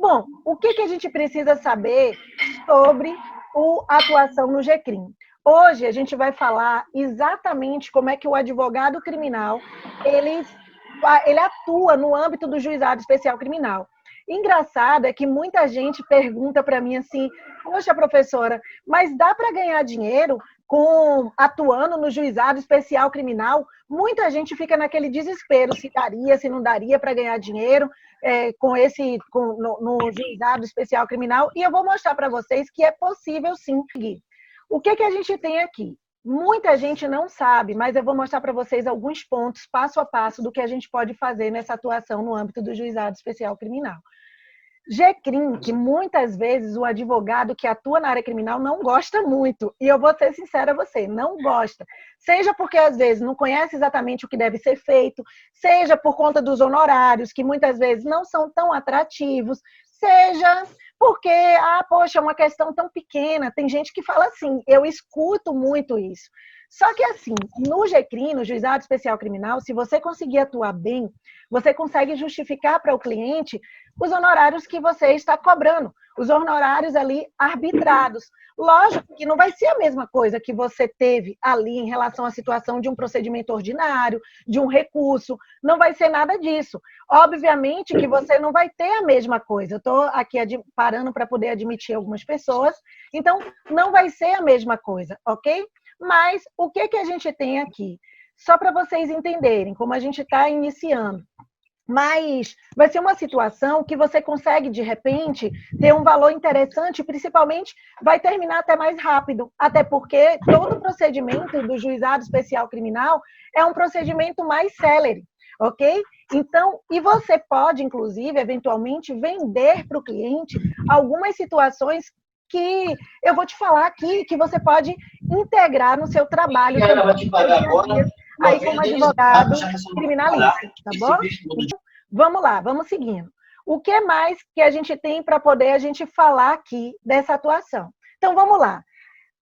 Bom, o que a gente precisa saber sobre a atuação no GCRIM? Hoje a gente vai falar exatamente como é que o advogado criminal ele atua no âmbito do juizado especial criminal. Engraçado é que muita gente pergunta para mim assim: poxa, professora, mas dá para ganhar dinheiro atuando no juizado especial criminal? Muita gente fica naquele desespero se daria, se não daria para ganhar dinheiro no juizado especial criminal, e eu vou mostrar para vocês que é possível sim. O que a gente tem aqui? Muita gente não sabe, mas eu vou mostrar para vocês alguns pontos, passo a passo, do que a gente pode fazer nessa atuação no âmbito do juizado especial criminal. GCRIM, que muitas vezes o advogado que atua na área criminal não gosta muito, e eu vou ser sincera a você, não gosta. Seja porque às vezes não conhece exatamente o que deve ser feito, seja por conta dos honorários, que muitas vezes não são tão atrativos, seja porque, poxa, é uma questão tão pequena. Tem gente que fala assim, eu escuto muito isso. Só que assim, no GCRIM, no Juizado Especial Criminal, se você conseguir atuar bem, você consegue justificar para o cliente os honorários que você está cobrando, os honorários ali arbitrados. Lógico que não vai ser a mesma coisa que você teve ali em relação à situação de um procedimento ordinário, de um recurso, não vai ser nada disso. Obviamente que você não vai ter a mesma coisa. Eu estou aqui parando para poder admitir algumas pessoas, então não vai ser a mesma coisa, ok? Mas o que a gente tem aqui? Só para vocês entenderem como a gente está iniciando. Mas vai ser uma situação que você consegue, de repente, ter um valor interessante, principalmente vai terminar até mais rápido, até porque todo procedimento do juizado especial criminal é um procedimento mais célere, ok? Então, e você pode, inclusive, eventualmente, vender para o cliente algumas situações que eu vou te falar aqui, que você pode integrar no seu trabalho aí como advogado criminalista, tá bom? Então, vamos lá, vamos seguindo. O que mais que a gente tem para poder a gente falar aqui dessa atuação? Então, vamos lá.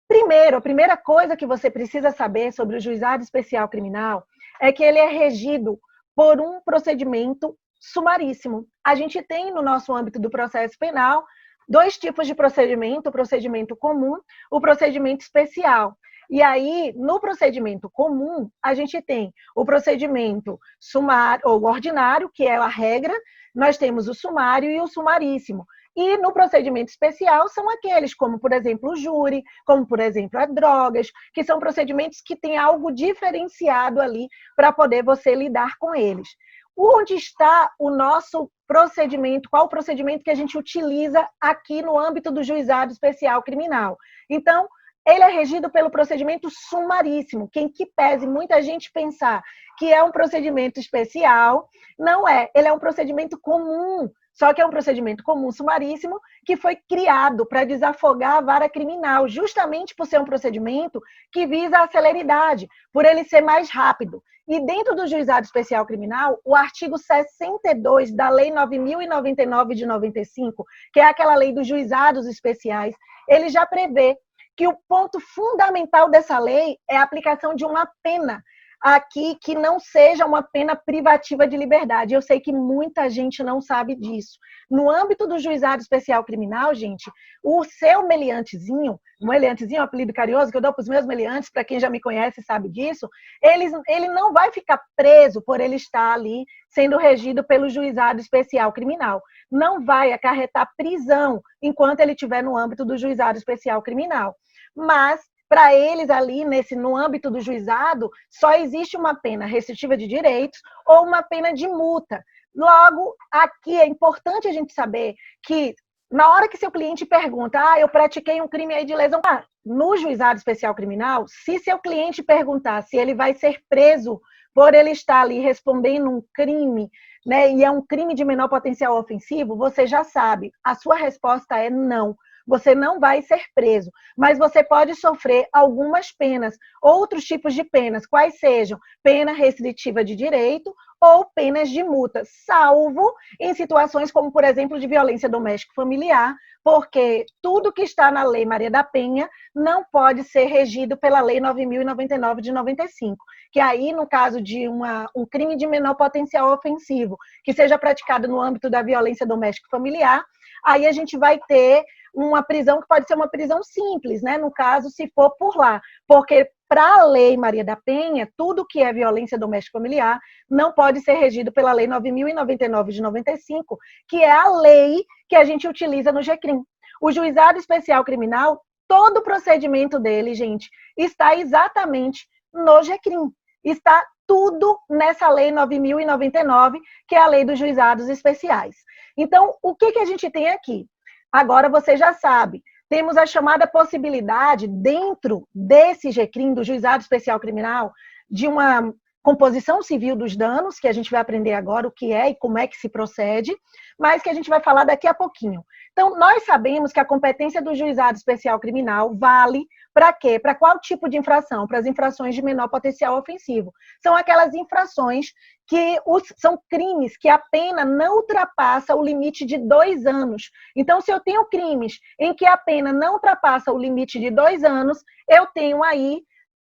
Primeiro, a primeira coisa que você precisa saber sobre o juizado especial criminal é que ele é regido por um procedimento sumaríssimo. A gente tem no nosso âmbito do processo penal dois tipos de procedimento, o procedimento comum, o procedimento especial. E aí, no procedimento comum, a gente tem o procedimento sumário ou ordinário, que é a regra, nós temos o sumário e o sumaríssimo. E no procedimento especial são aqueles como, por exemplo, o júri, como, por exemplo, as drogas, que são procedimentos que têm algo diferenciado ali para poder você lidar com eles. Onde está o nosso procedimento? Qual o procedimento que a gente utiliza aqui no âmbito do juizado especial criminal? Então, ele é regido pelo procedimento sumaríssimo, que em que pese muita gente pensar que é um procedimento especial, não é. Ele é um procedimento comum, só que é um procedimento comum sumaríssimo que foi criado para desafogar a vara criminal, justamente por ser um procedimento que visa a celeridade, por ele ser mais rápido. E dentro do Juizado Especial Criminal, o artigo 62 da Lei 9.099 de 95, que é aquela lei dos juizados especiais, ele já prevê que o ponto fundamental dessa lei é a aplicação de uma pena aqui que não seja uma pena privativa de liberdade. Eu sei que muita gente não sabe disso. No âmbito do Juizado Especial Criminal, gente, o seu meliantezinho, um apelido carinhoso que eu dou para os meus meliantes, para quem já me conhece sabe disso, ele não vai ficar preso por ele estar ali sendo regido pelo Juizado Especial Criminal. Não vai acarretar prisão enquanto ele estiver no âmbito do Juizado Especial Criminal. Mas para eles ali, no âmbito do juizado, só existe uma pena restritiva de direitos ou uma pena de multa. Logo, aqui é importante a gente saber que, na hora que seu cliente pergunta, eu pratiquei um crime aí de lesão, no juizado especial criminal, se seu cliente perguntar se ele vai ser preso por ele estar ali respondendo um crime, né, e é um crime de menor potencial ofensivo, você já sabe, a sua resposta é não. Você não vai ser preso, mas você pode sofrer algumas penas, outros tipos de penas, quais sejam pena restritiva de direito ou penas de multa, salvo em situações como, por exemplo, de violência doméstica familiar, porque tudo que está na Lei Maria da Penha não pode ser regido pela Lei 9.099 de 95, que aí, no caso de um crime de menor potencial ofensivo, que seja praticado no âmbito da violência doméstica familiar, aí a gente vai ter uma prisão que pode ser uma prisão simples, né? No caso, se for por lá. Porque para a Lei Maria da Penha, tudo que é violência doméstica familiar não pode ser regido pela Lei 9.099 de 95, que é a lei que a gente utiliza no GCRIM. O Juizado Especial Criminal, todo o procedimento dele, gente, está exatamente no GCRIM. Está tudo nessa Lei 9.099, que é a Lei dos Juizados Especiais. Então, o que a gente tem aqui? Agora você já sabe, temos a chamada possibilidade, dentro desse GCRIM, do Juizado Especial Criminal, de uma composição civil dos danos, que a gente vai aprender agora o que é e como é que se procede, mas que a gente vai falar daqui a pouquinho. Então, nós sabemos que a competência do Juizado Especial Criminal vale para quê? Para qual tipo de infração? Para as infrações de menor potencial ofensivo. São aquelas infrações que são crimes que a pena não ultrapassa o limite de 2 anos. Então, se eu tenho crimes em que a pena não ultrapassa o limite de 2 anos, eu tenho aí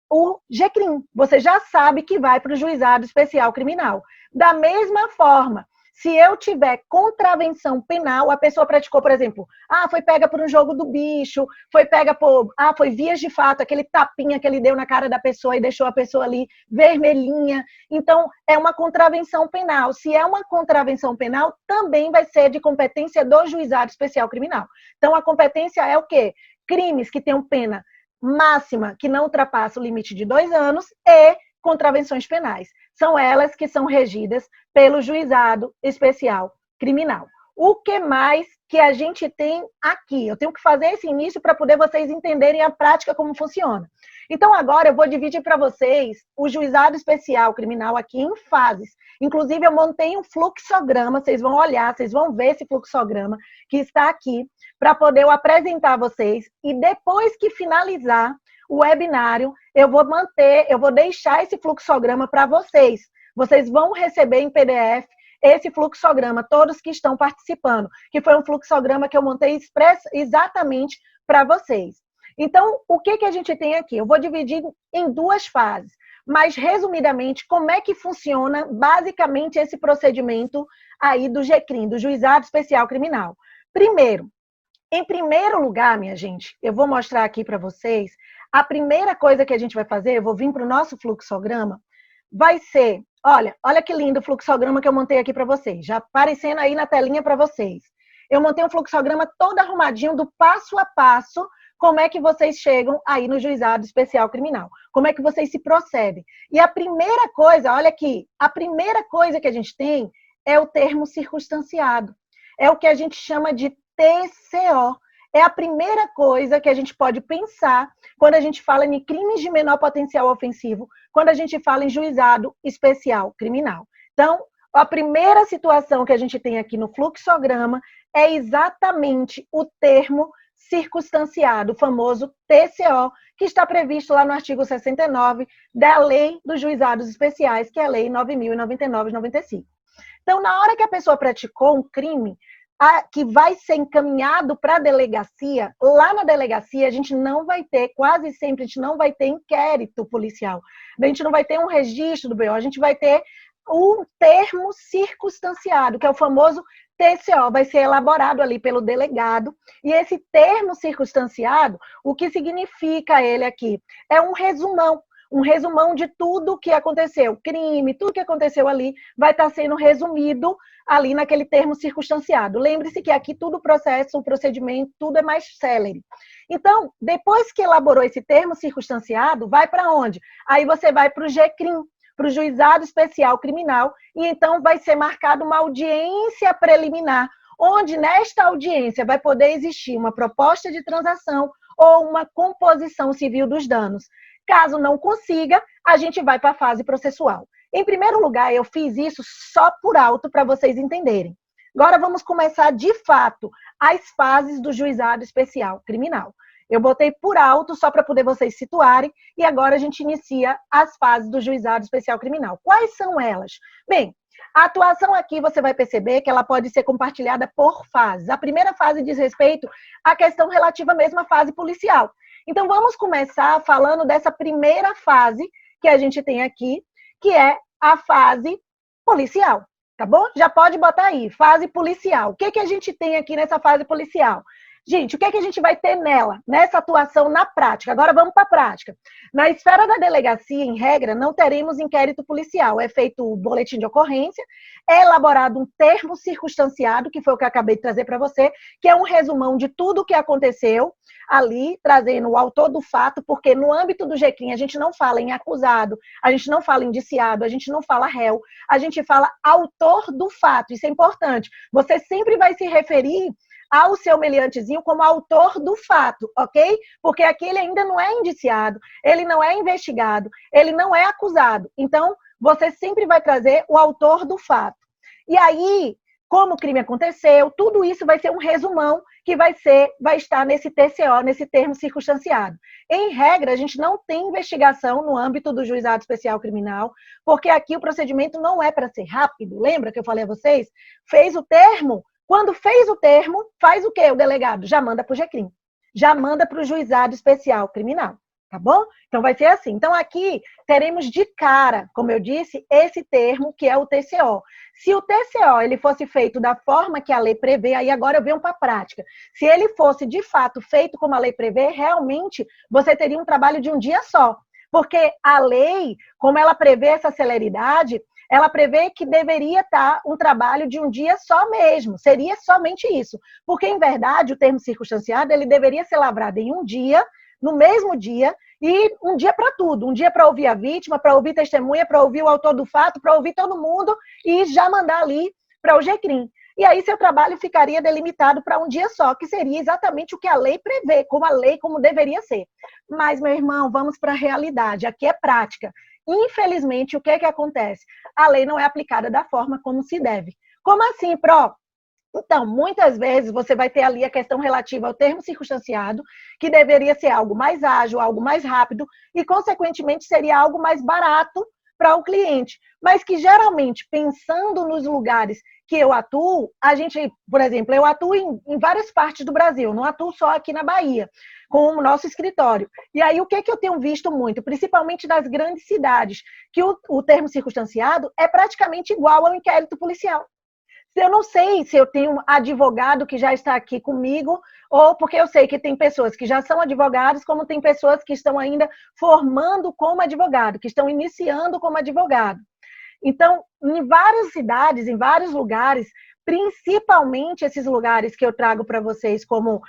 o GCRIM. Você já sabe que vai para o Juizado Especial Criminal. Da mesma forma, se eu tiver contravenção penal, a pessoa praticou, por exemplo, foi pega por um jogo do bicho, foi pega por, foi vias de fato, aquele tapinha que ele deu na cara da pessoa e deixou a pessoa ali vermelhinha. Então, é uma contravenção penal. Se é uma contravenção penal, também vai ser de competência do Juizado Especial Criminal. Então, a competência é o quê? Crimes que tenham pena máxima que não ultrapassa o limite de 2 anos e contravenções penais. São elas que são regidas pelo Juizado Especial Criminal. O que mais que a gente tem aqui? Eu tenho que fazer esse início para poder vocês entenderem a prática como funciona. Então, agora eu vou dividir para vocês o Juizado Especial Criminal aqui em fases. Inclusive, eu montei um fluxograma, vocês vão olhar, vocês vão ver esse fluxograma que está aqui, para poder eu apresentar a vocês. E depois que finalizar o webinário, eu vou deixar esse fluxograma para vocês. Vocês vão receber em PDF esse fluxograma, todos que estão participando, que foi um fluxograma que eu montei exatamente para vocês. Então, o que a gente tem aqui? Eu vou dividir em 2 fases, mas, resumidamente, como é que funciona, basicamente, esse procedimento aí do GCRIM, do Juizado Especial Criminal. Primeiro, em primeiro lugar, minha gente, eu vou mostrar aqui para vocês, a primeira coisa que a gente vai fazer, eu vou vir para o nosso fluxograma, vai ser, olha que lindo o fluxograma que eu montei aqui para vocês, já aparecendo aí na telinha para vocês. Eu montei um fluxograma todo arrumadinho do passo a passo, como é que vocês chegam aí no Juizado Especial Criminal, como é que vocês se procedem. E a primeira coisa, olha aqui, a primeira coisa que a gente tem é o termo circunstanciado, é o que a gente chama de TCO. É a primeira coisa que a gente pode pensar quando a gente fala em crimes de menor potencial ofensivo, quando a gente fala em Juizado Especial Criminal. Então, a primeira situação que a gente tem aqui no fluxograma é exatamente o termo circunstanciado, o famoso TCO, que está previsto lá no artigo 69 da Lei dos Juizados Especiais, que é a Lei 9.099 de 95. Então, na hora que a pessoa praticou um crime, que vai ser encaminhado para a delegacia, lá na delegacia a gente não vai ter, quase sempre a gente não vai ter inquérito policial, a gente não vai ter um registro do BO, a gente vai ter um termo circunstanciado, que é o famoso TCO, vai ser elaborado ali pelo delegado, e esse termo circunstanciado, o que significa ele aqui? É um resumão de tudo o que aconteceu, crime, tudo que aconteceu ali vai estar sendo resumido ali naquele termo circunstanciado. Lembre-se que aqui tudo o processo, o procedimento, tudo é mais célere. Então, depois que elaborou esse termo circunstanciado, vai para onde? Aí você vai para o GCRIM, para o Juizado Especial Criminal, e então vai ser marcada uma audiência preliminar, onde nesta audiência vai poder existir uma proposta de transação ou uma composição civil dos danos. Caso não consiga, a gente vai para a fase processual. Em primeiro lugar, eu fiz isso só por alto para vocês entenderem. Agora vamos começar, de fato, as fases do Juizado Especial Criminal. Eu botei por alto só para poder vocês situarem e agora a gente inicia as fases do Juizado Especial Criminal. Quais são elas? Bem, a atuação aqui você vai perceber que ela pode ser compartilhada por fases. A primeira fase diz respeito à questão relativa mesmo à fase policial. Então, vamos começar falando dessa primeira fase que a gente tem aqui, que é a fase policial. Tá bom? Já pode botar aí, fase policial. O que, que a gente tem aqui nessa fase policial? Gente, o que, é que a gente vai ter nela, nessa atuação na prática? Agora vamos para a prática. Na esfera da delegacia, em regra, não teremos inquérito policial. É feito o boletim de ocorrência, é elaborado um termo circunstanciado, que foi o que eu acabei de trazer para você, que é um resumão de tudo o que aconteceu ali, trazendo o autor do fato, porque no âmbito do GCRIM a gente não fala em acusado, a gente não fala indiciado, a gente não fala réu, a gente fala autor do fato. Isso é importante. Você sempre vai se referir ao seu meliantezinho como autor do fato, ok? Porque aqui ele ainda não é indiciado, ele não é investigado, ele não é acusado. Então, você sempre vai trazer o autor do fato. E aí, como o crime aconteceu, tudo isso vai ser um resumão que vai estar nesse TCO, nesse termo circunstanciado. Em regra, a gente não tem investigação no âmbito do juizado especial criminal, porque aqui o procedimento não é para ser rápido. Lembra que eu falei a vocês? Fez o termo. Quando fez o termo, faz o quê? O delegado já manda para o GCRIM, já manda para o juizado especial criminal, tá bom? Então vai ser assim. Então aqui teremos de cara, como eu disse, esse termo que é o TCO. Se o TCO ele fosse feito da forma que a lei prevê, aí agora eu venho para a prática. Se ele fosse de fato feito como a lei prevê, realmente você teria um trabalho de um dia só. Porque a lei, como ela prevê essa celeridade, ela prevê que deveria estar um trabalho de um dia só mesmo, seria somente isso. Porque, em verdade, o termo circunstanciado ele deveria ser lavrado em um dia, no mesmo dia, e um dia para tudo. Um dia para ouvir a vítima, para ouvir testemunha, para ouvir o autor do fato, para ouvir todo mundo e já mandar ali para o GCRIM. E aí seu trabalho ficaria delimitado para um dia só, que seria exatamente o que a lei prevê, como deveria ser. Mas, meu irmão, vamos para a realidade. Aqui é prática. Infelizmente, o que é que acontece? A lei não é aplicada da forma como se deve. Como assim, Pro? Então, muitas vezes você vai ter ali a questão relativa ao termo circunstanciado, que deveria ser algo mais ágil, algo mais rápido, e, consequentemente, seria algo mais barato para o cliente. Mas que, geralmente, pensando nos lugares que eu atuo, a gente, por exemplo, eu atuo em várias partes do Brasil, não atuo só aqui na Bahia, com o nosso escritório. E aí, o que eu tenho visto muito, principalmente nas grandes cidades, que o termo circunstanciado é praticamente igual ao inquérito policial. Eu não sei se eu tenho um advogado que já está aqui comigo, ou porque eu sei que tem pessoas que já são advogados, como tem pessoas que estão ainda formando como advogado, que estão iniciando como advogado. Então, em várias cidades, em vários lugares, principalmente esses lugares que eu trago para vocês como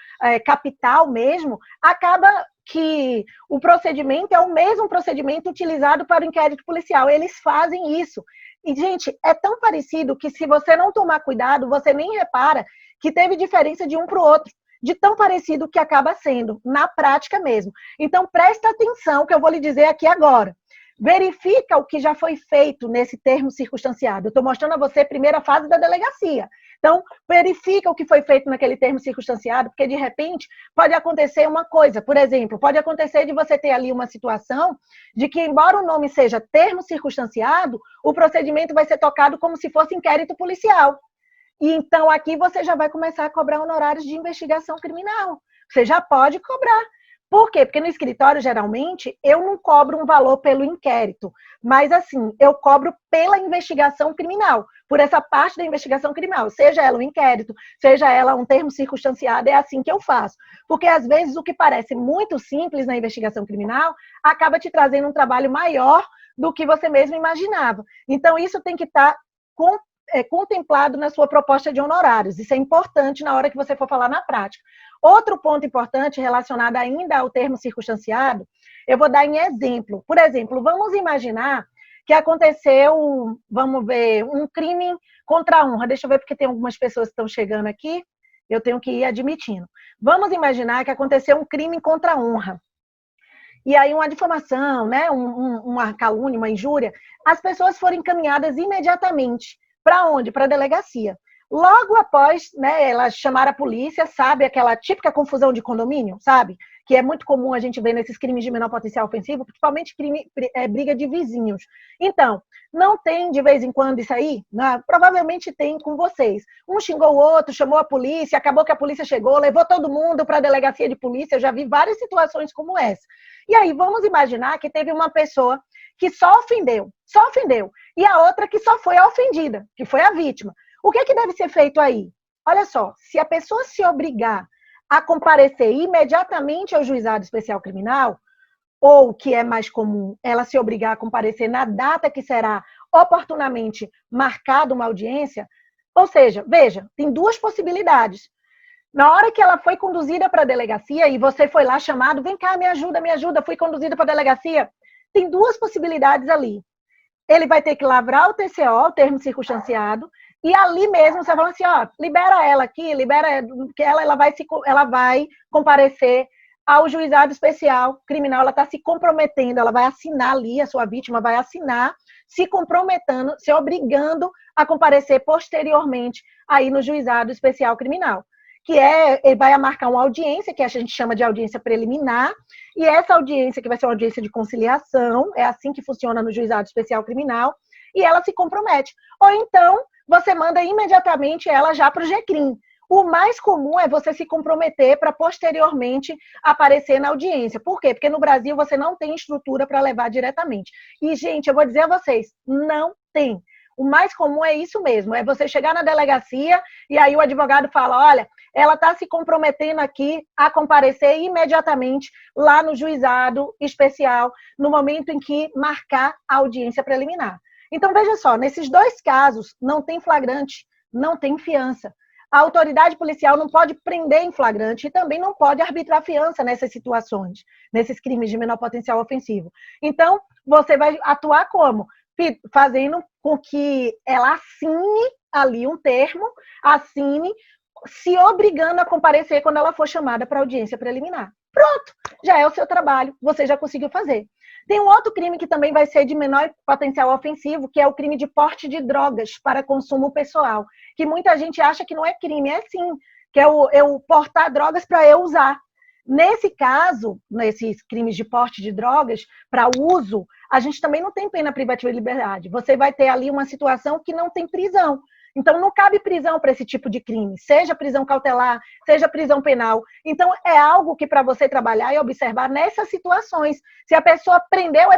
capital mesmo, acaba que o procedimento é o mesmo procedimento utilizado para o inquérito policial. Eles fazem isso. E, gente, é tão parecido que se você não tomar cuidado, você nem repara que teve diferença de um para o outro, de tão parecido que acaba sendo, na prática mesmo. Então, presta atenção que eu vou lhe dizer aqui agora. Verifica o que já foi feito nesse termo circunstanciado. Eu estou mostrando a você a primeira fase da delegacia. Então, verifica o que foi feito naquele termo circunstanciado, porque, de repente, pode acontecer uma coisa. Por exemplo, pode acontecer de você ter ali uma situação de que, embora o nome seja termo circunstanciado, o procedimento vai ser tocado como se fosse inquérito policial. E, então, aqui você já vai começar a cobrar honorários de investigação criminal. Você já pode cobrar. Por quê? Porque no escritório, geralmente, eu não cobro um valor pelo inquérito, mas, assim, eu cobro pela investigação criminal, por essa parte da investigação criminal, seja ela um inquérito, seja ela um termo circunstanciado, é assim que eu faço. Porque, às vezes, o que parece muito simples na investigação criminal acaba te trazendo um trabalho maior do que você mesmo imaginava. Então, isso tem que estar contemplado na sua proposta de honorários. Isso é importante na hora que você for falar na prática. Outro ponto importante relacionado ainda ao termo circunstanciado, eu vou dar em exemplo. Por exemplo, vamos imaginar que aconteceu, vamos ver, um crime contra a honra. Deixa eu ver, porque tem algumas pessoas que estão chegando aqui, eu tenho que ir admitindo. Vamos imaginar que aconteceu um crime contra a honra. E aí uma difamação, né, uma calúnia, uma injúria, as pessoas foram encaminhadas imediatamente. Para onde? Para a delegacia. Logo após, né, elas chamaram a polícia, sabe, aquela típica confusão de condomínio, sabe? Que é muito comum a gente ver nesses crimes de menor potencial ofensivo, principalmente briga de vizinhos. Então, não tem de vez em quando isso aí? Não, provavelmente tem com vocês. Um xingou o outro, chamou a polícia, acabou que a polícia chegou, levou todo mundo para a delegacia de polícia. Eu já vi várias situações como essa. E aí, vamos imaginar que teve uma pessoa que só ofendeu, e a outra que só foi a ofendida, que foi a vítima. O que deve ser feito aí? Olha só, se a pessoa se obrigar a comparecer imediatamente ao juizado especial criminal, ou, que é mais comum, ela se obrigar a comparecer na data que será oportunamente marcada uma audiência, ou seja, veja, tem duas possibilidades. Na hora que ela foi conduzida para a delegacia e você foi lá chamado, vem cá, me ajuda, fui conduzida para a delegacia, tem duas possibilidades ali. Ele vai ter que lavrar o TCO, o termo circunstanciado, e ali mesmo você fala assim, ó, libera ela aqui, libera que ela vai comparecer ao juizado especial criminal, ela está se comprometendo, ela vai assinar ali, a sua vítima vai assinar, se comprometendo, se obrigando a comparecer posteriormente aí no juizado especial criminal, que ele vai marcar uma audiência, que a gente chama de audiência preliminar, e essa audiência, que vai ser uma audiência de conciliação, é assim que funciona no juizado especial criminal, e ela se compromete. Ou então, você manda imediatamente ela já para o GCRIM. O mais comum é você se comprometer para posteriormente aparecer na audiência. Por quê? Porque no Brasil você não tem estrutura para levar diretamente. E, gente, eu vou dizer a vocês, não tem. O mais comum é isso mesmo, é você chegar na delegacia e aí o advogado fala, olha, ela está se comprometendo aqui a comparecer imediatamente lá no juizado especial, no momento em que marcar a audiência preliminar. Então, veja só, nesses dois casos, não tem flagrante, não tem fiança. A autoridade policial não pode prender em flagrante e também não pode arbitrar fiança nessas situações, nesses crimes de menor potencial ofensivo. Então, você vai atuar como? Fazendo com que ela assine ali um termo, assine, se obrigando a comparecer quando ela for chamada para audiência preliminar. Pronto, já é o seu trabalho, você já conseguiu fazer. Tem um outro crime que também vai ser de menor potencial ofensivo, que é o crime de porte de drogas para consumo pessoal, que muita gente acha que não é crime, é sim, que é eu portar drogas para eu usar. Nesse caso, nesses crimes de porte de drogas para uso, a gente também não tem pena privativa de liberdade. Você vai ter ali uma situação que não tem prisão. Então, não cabe prisão para esse tipo de crime, seja prisão cautelar, seja prisão penal. Então, é algo que para você trabalhar e observar nessas situações. Se a pessoa prendeu,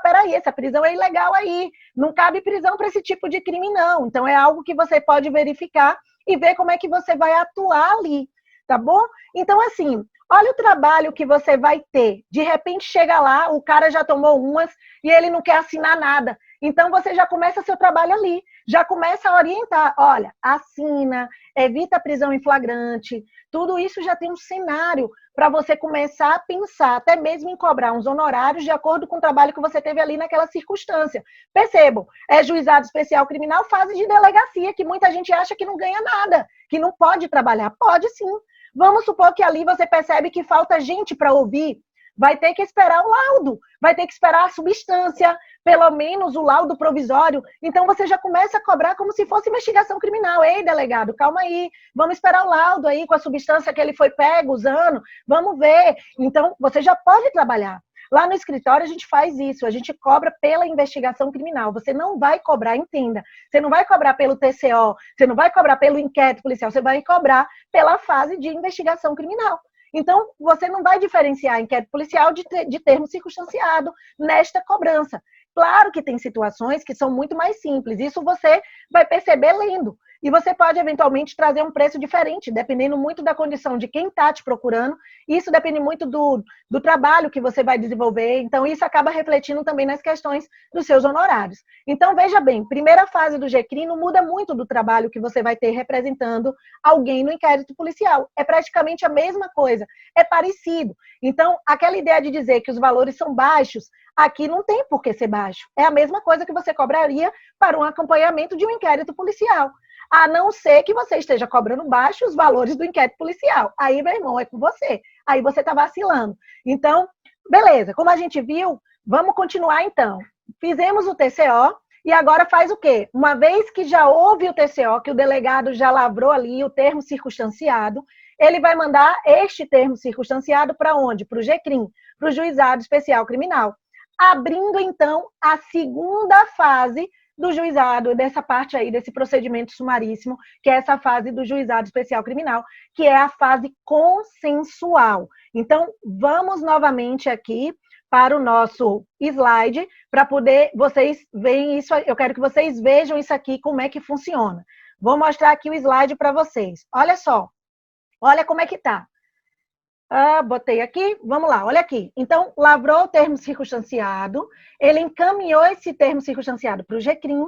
peraí, essa prisão é ilegal aí. Não cabe prisão para esse tipo de crime, não. Então, é algo que você pode verificar e ver como é que você vai atuar ali, tá bom? Então, assim, olha o trabalho que você vai ter. De repente, chega lá, o cara já tomou umas e ele não quer assinar nada. Então, você já começa seu trabalho ali, já começa a orientar. Olha, assina, evita a prisão em flagrante. Tudo isso já tem um cenário para você começar a pensar, até mesmo em cobrar uns honorários de acordo com o trabalho que você teve ali naquela circunstância. Percebam, é juizado especial criminal, fase de delegacia, que muita gente acha que não ganha nada, que não pode trabalhar. Pode sim. Vamos supor que ali você percebe que falta gente para ouvir. Vai ter que esperar o laudo, vai ter que esperar a substância, pelo menos o laudo provisório. Então, você já começa a cobrar como se fosse investigação criminal. Ei, delegado, calma aí, vamos esperar o laudo aí com a substância que ele foi pego usando, vamos ver. Então, você já pode trabalhar. Lá no escritório, a gente faz isso, a gente cobra pela investigação criminal. Você não vai cobrar, entenda, você não vai cobrar pelo TCO, você não vai cobrar pelo inquérito policial, você vai cobrar pela fase de investigação criminal. Então, você não vai diferenciar inquérito policial de termo circunstanciado nesta cobrança. Claro que tem situações que são muito mais simples, isso você vai perceber lendo. E você pode, eventualmente, trazer um preço diferente, dependendo muito da condição de quem está te procurando. Isso depende muito do trabalho que você vai desenvolver. Então, isso acaba refletindo também nas questões dos seus honorários. Então, veja bem, primeira fase do GCRIM não muda muito do trabalho que você vai ter representando alguém no inquérito policial. É praticamente a mesma coisa, é parecido. Então, aquela ideia de dizer que os valores são baixos, aqui não tem por que ser baixo. É a mesma coisa que você cobraria para um acompanhamento de um inquérito policial. A não ser que você esteja cobrando baixo os valores do inquérito policial. Aí, meu irmão, é com você. Aí você está vacilando. Então, beleza. Como a gente viu, vamos continuar então. Fizemos o TCO e agora faz o quê? Uma vez que já houve o TCO, que o delegado já lavrou ali o termo circunstanciado, ele vai mandar este termo circunstanciado para onde? Para o GCRIM, para o Juizado Especial Criminal. Abrindo, então, a segunda fase do juizado, dessa parte aí, desse procedimento sumaríssimo, que é essa fase do juizado especial criminal, que é a fase consensual. Então, vamos novamente aqui para o nosso slide, para poder vocês verem isso. Eu quero que vocês vejam isso aqui, como é que funciona. Vou mostrar aqui o slide para vocês. Olha só, olha como é que tá. Botei aqui, vamos lá, olha aqui. Então, lavrou o termo circunstanciado, ele encaminhou esse termo circunstanciado para o GCRIM,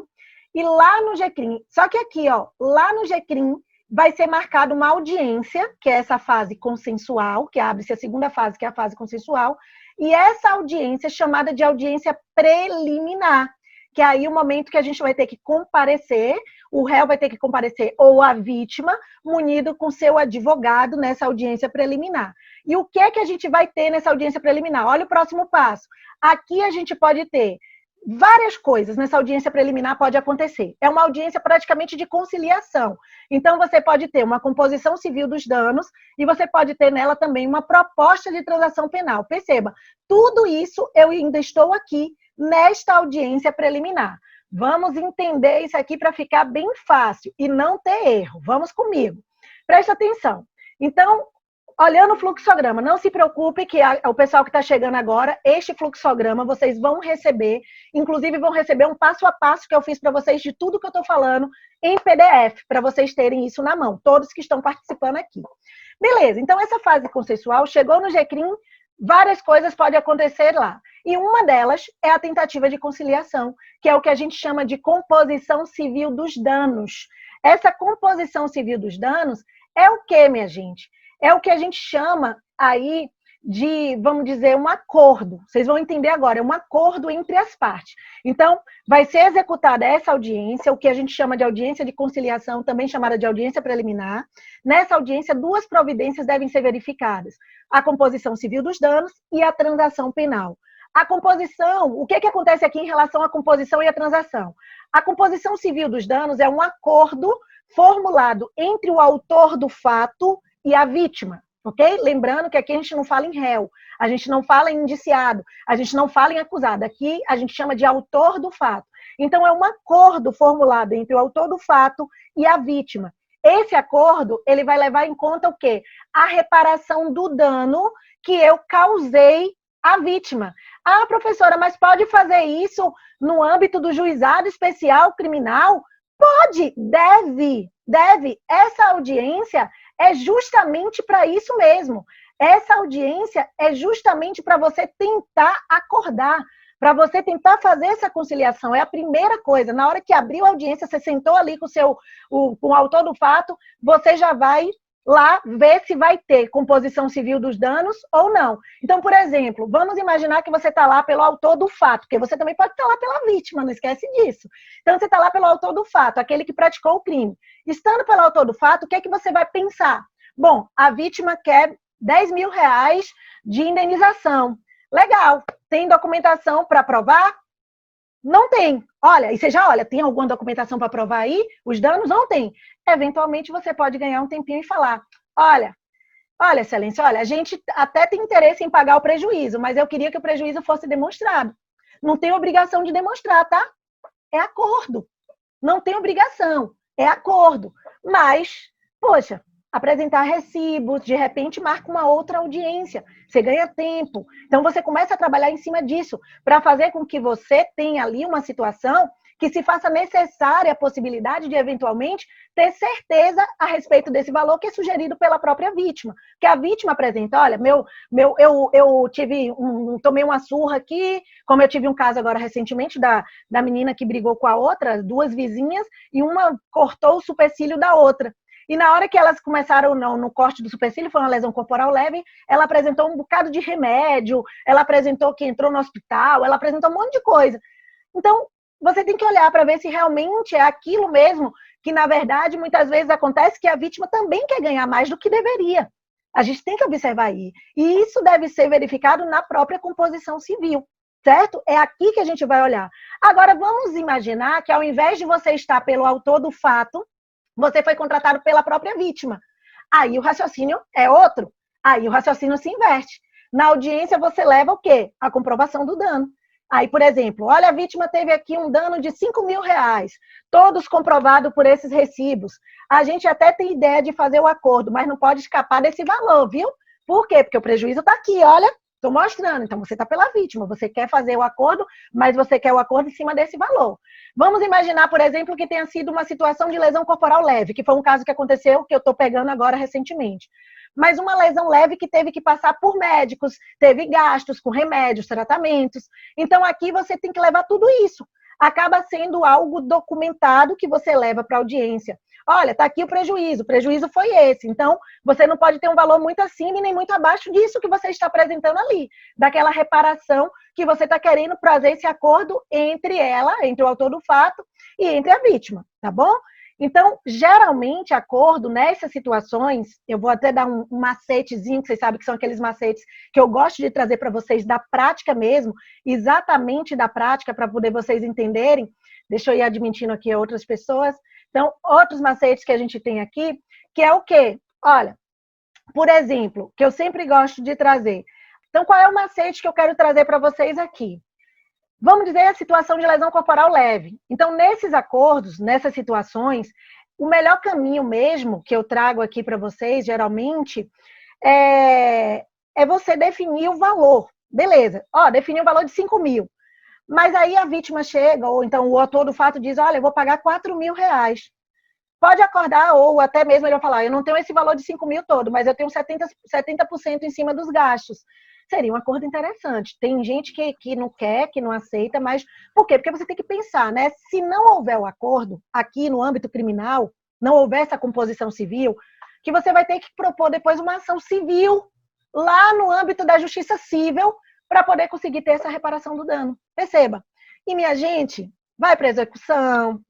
e lá no GCRIM, só que aqui, ó, lá no GCRIM, vai ser marcada uma audiência, que é essa fase consensual, que abre-se a segunda fase, que é a fase consensual, e essa audiência é chamada de audiência preliminar, que é aí o momento que a gente vai ter que comparecer, o réu vai ter que comparecer, ou a vítima, munido com seu advogado nessa audiência preliminar. E o que é que a gente vai ter nessa audiência preliminar? Olha o próximo passo. Aqui a gente pode ter várias coisas nessa audiência preliminar pode acontecer. É uma audiência praticamente de conciliação. Então, você pode ter uma composição civil dos danos e você pode ter nela também uma proposta de transação penal. Perceba, tudo isso eu ainda estou aqui nesta audiência preliminar. Vamos entender isso aqui para ficar bem fácil e não ter erro. Vamos comigo. Presta atenção. Então, olhando o fluxograma, não se preocupe que o pessoal que está chegando agora, este fluxograma vocês vão receber, inclusive vão receber um passo a passo que eu fiz para vocês de tudo que eu estou falando em PDF, para vocês terem isso na mão, todos que estão participando aqui. Beleza, então essa fase consensual chegou no GCRIM, várias coisas podem acontecer lá. E uma delas é a tentativa de conciliação, que é o que a gente chama de composição civil dos danos. Essa composição civil dos danos é o quê, minha gente? É o que a gente chama aí de, vamos dizer, um acordo. Vocês vão entender agora, é um acordo entre as partes. Então, vai ser executada essa audiência, o que a gente chama de audiência de conciliação, também chamada de audiência preliminar. Nessa audiência, duas providências devem ser verificadas: a composição civil dos danos e a transação penal. A composição, o que acontece aqui em relação à composição e à transação? A composição civil dos danos é um acordo formulado entre o autor do fato e a vítima, ok? Lembrando que aqui a gente não fala em réu, a gente não fala em indiciado, a gente não fala em acusado. Aqui a gente chama de autor do fato. Então, é um acordo formulado entre o autor do fato e a vítima. Esse acordo, ele vai levar em conta o quê? A reparação do dano que eu causei à vítima. Ah, professora, mas pode fazer isso no âmbito do juizado especial criminal? Pode, deve. Essa audiência é justamente para isso mesmo. Essa audiência é justamente para você tentar acordar, para você tentar fazer essa conciliação. É a primeira coisa. Na hora que abriu a audiência, você sentou ali com com o autor do fato, você já vai lá ver se vai ter composição civil dos danos ou não. Então, por exemplo, vamos imaginar que você está lá pelo autor do fato, porque você também pode estar lá pela vítima, não esquece disso. Então, você está lá pelo autor do fato, aquele que praticou o crime. Estando pelo autor do fato, o que é que você vai pensar? Bom, a vítima quer 10 mil reais de indenização. Legal. Tem documentação para provar? Não tem. Olha, e você já olha, tem alguma documentação para provar aí? Os danos não tem. Eventualmente você pode ganhar um tempinho e falar: olha, excelência, olha, a gente até tem interesse em pagar o prejuízo, mas eu queria que o prejuízo fosse demonstrado. Não tem obrigação de demonstrar, tá? É acordo. Não tem obrigação, é acordo. Mas, poxa, apresentar recibos, de repente marca uma outra audiência, você ganha tempo. Então, você começa a trabalhar em cima disso, para fazer com que você tenha ali uma situação que se faça necessária a possibilidade de, eventualmente, ter certeza a respeito desse valor que é sugerido pela própria vítima. Que a vítima apresenta: olha, eu tomei uma surra aqui, como eu tive um caso agora recentemente da menina que brigou com a outra, duas vizinhas, e uma cortou o supercílio da outra. E na hora que elas começaram no corte do supercílio, foi uma lesão corporal leve, ela apresentou um bocado de remédio, ela apresentou que entrou no hospital, ela apresentou um monte de coisa. Então, você tem que olhar para ver se realmente é aquilo mesmo que, na verdade, muitas vezes acontece, que a vítima também quer ganhar mais do que deveria. A gente tem que observar aí. E isso deve ser verificado na própria composição civil, certo? É aqui que a gente vai olhar. Agora, vamos imaginar que, ao invés de você estar pelo autor do fato, você foi contratado pela própria vítima. Aí o raciocínio é outro. Aí o raciocínio se inverte. Na audiência, você leva o quê? A comprovação do dano. Aí, por exemplo, olha, a vítima teve aqui um dano de 5 mil reais, todos comprovados por esses recibos. A gente até tem ideia de fazer o acordo, mas não pode escapar desse valor, viu? Por quê? Porque o prejuízo está aqui, olha, Estou mostrando. Então, você está pela vítima. Você quer fazer o acordo, mas você quer o acordo em cima desse valor. Vamos imaginar, por exemplo, que tenha sido uma situação de lesão corporal leve, que foi um caso que aconteceu, que eu estou pegando agora recentemente. Mas uma lesão leve que teve que passar por médicos, teve gastos com remédios, tratamentos. Então, aqui você tem que levar tudo isso. Acaba sendo algo documentado que você leva para a audiência. Olha, está aqui o prejuízo foi esse. Então, você não pode ter um valor muito acima e nem muito abaixo disso que você está apresentando ali, daquela reparação que você está querendo trazer esse acordo entre ela, entre o autor do fato e entre a vítima, tá bom? Então, geralmente, acordo nessas situações, eu vou até dar um macetezinho, que vocês sabem que são aqueles macetes que eu gosto de trazer para vocês da prática mesmo, exatamente da prática, para poder vocês entenderem. Deixa eu ir admitindo aqui a outras pessoas. Então, outros macetes que a gente tem aqui, que é o quê? Olha, por exemplo, que eu sempre gosto de trazer. Então, qual é o macete que eu quero trazer para vocês aqui? Vamos dizer a situação de lesão corporal leve. Então, nesses acordos, nessas situações, o melhor caminho mesmo que eu trago aqui para vocês, geralmente, é você definir o valor. Beleza, definir o valor de 5 mil. Mas aí a vítima chega, ou então o autor do fato diz, olha, eu vou pagar 4 mil reais. Pode acordar, ou até mesmo ele vai falar, eu não tenho esse valor de 5 mil todo, mas eu tenho 70% em cima dos gastos. Seria um acordo interessante. Tem gente que não quer, que não aceita, mas por quê? Porque você tem que pensar, né? Se não houver o acordo aqui no âmbito criminal, não houver essa composição civil, que você vai ter que propor depois uma ação civil lá no âmbito da justiça civil para poder conseguir ter essa reparação do dano. Perceba. E, minha gente, vai para execução,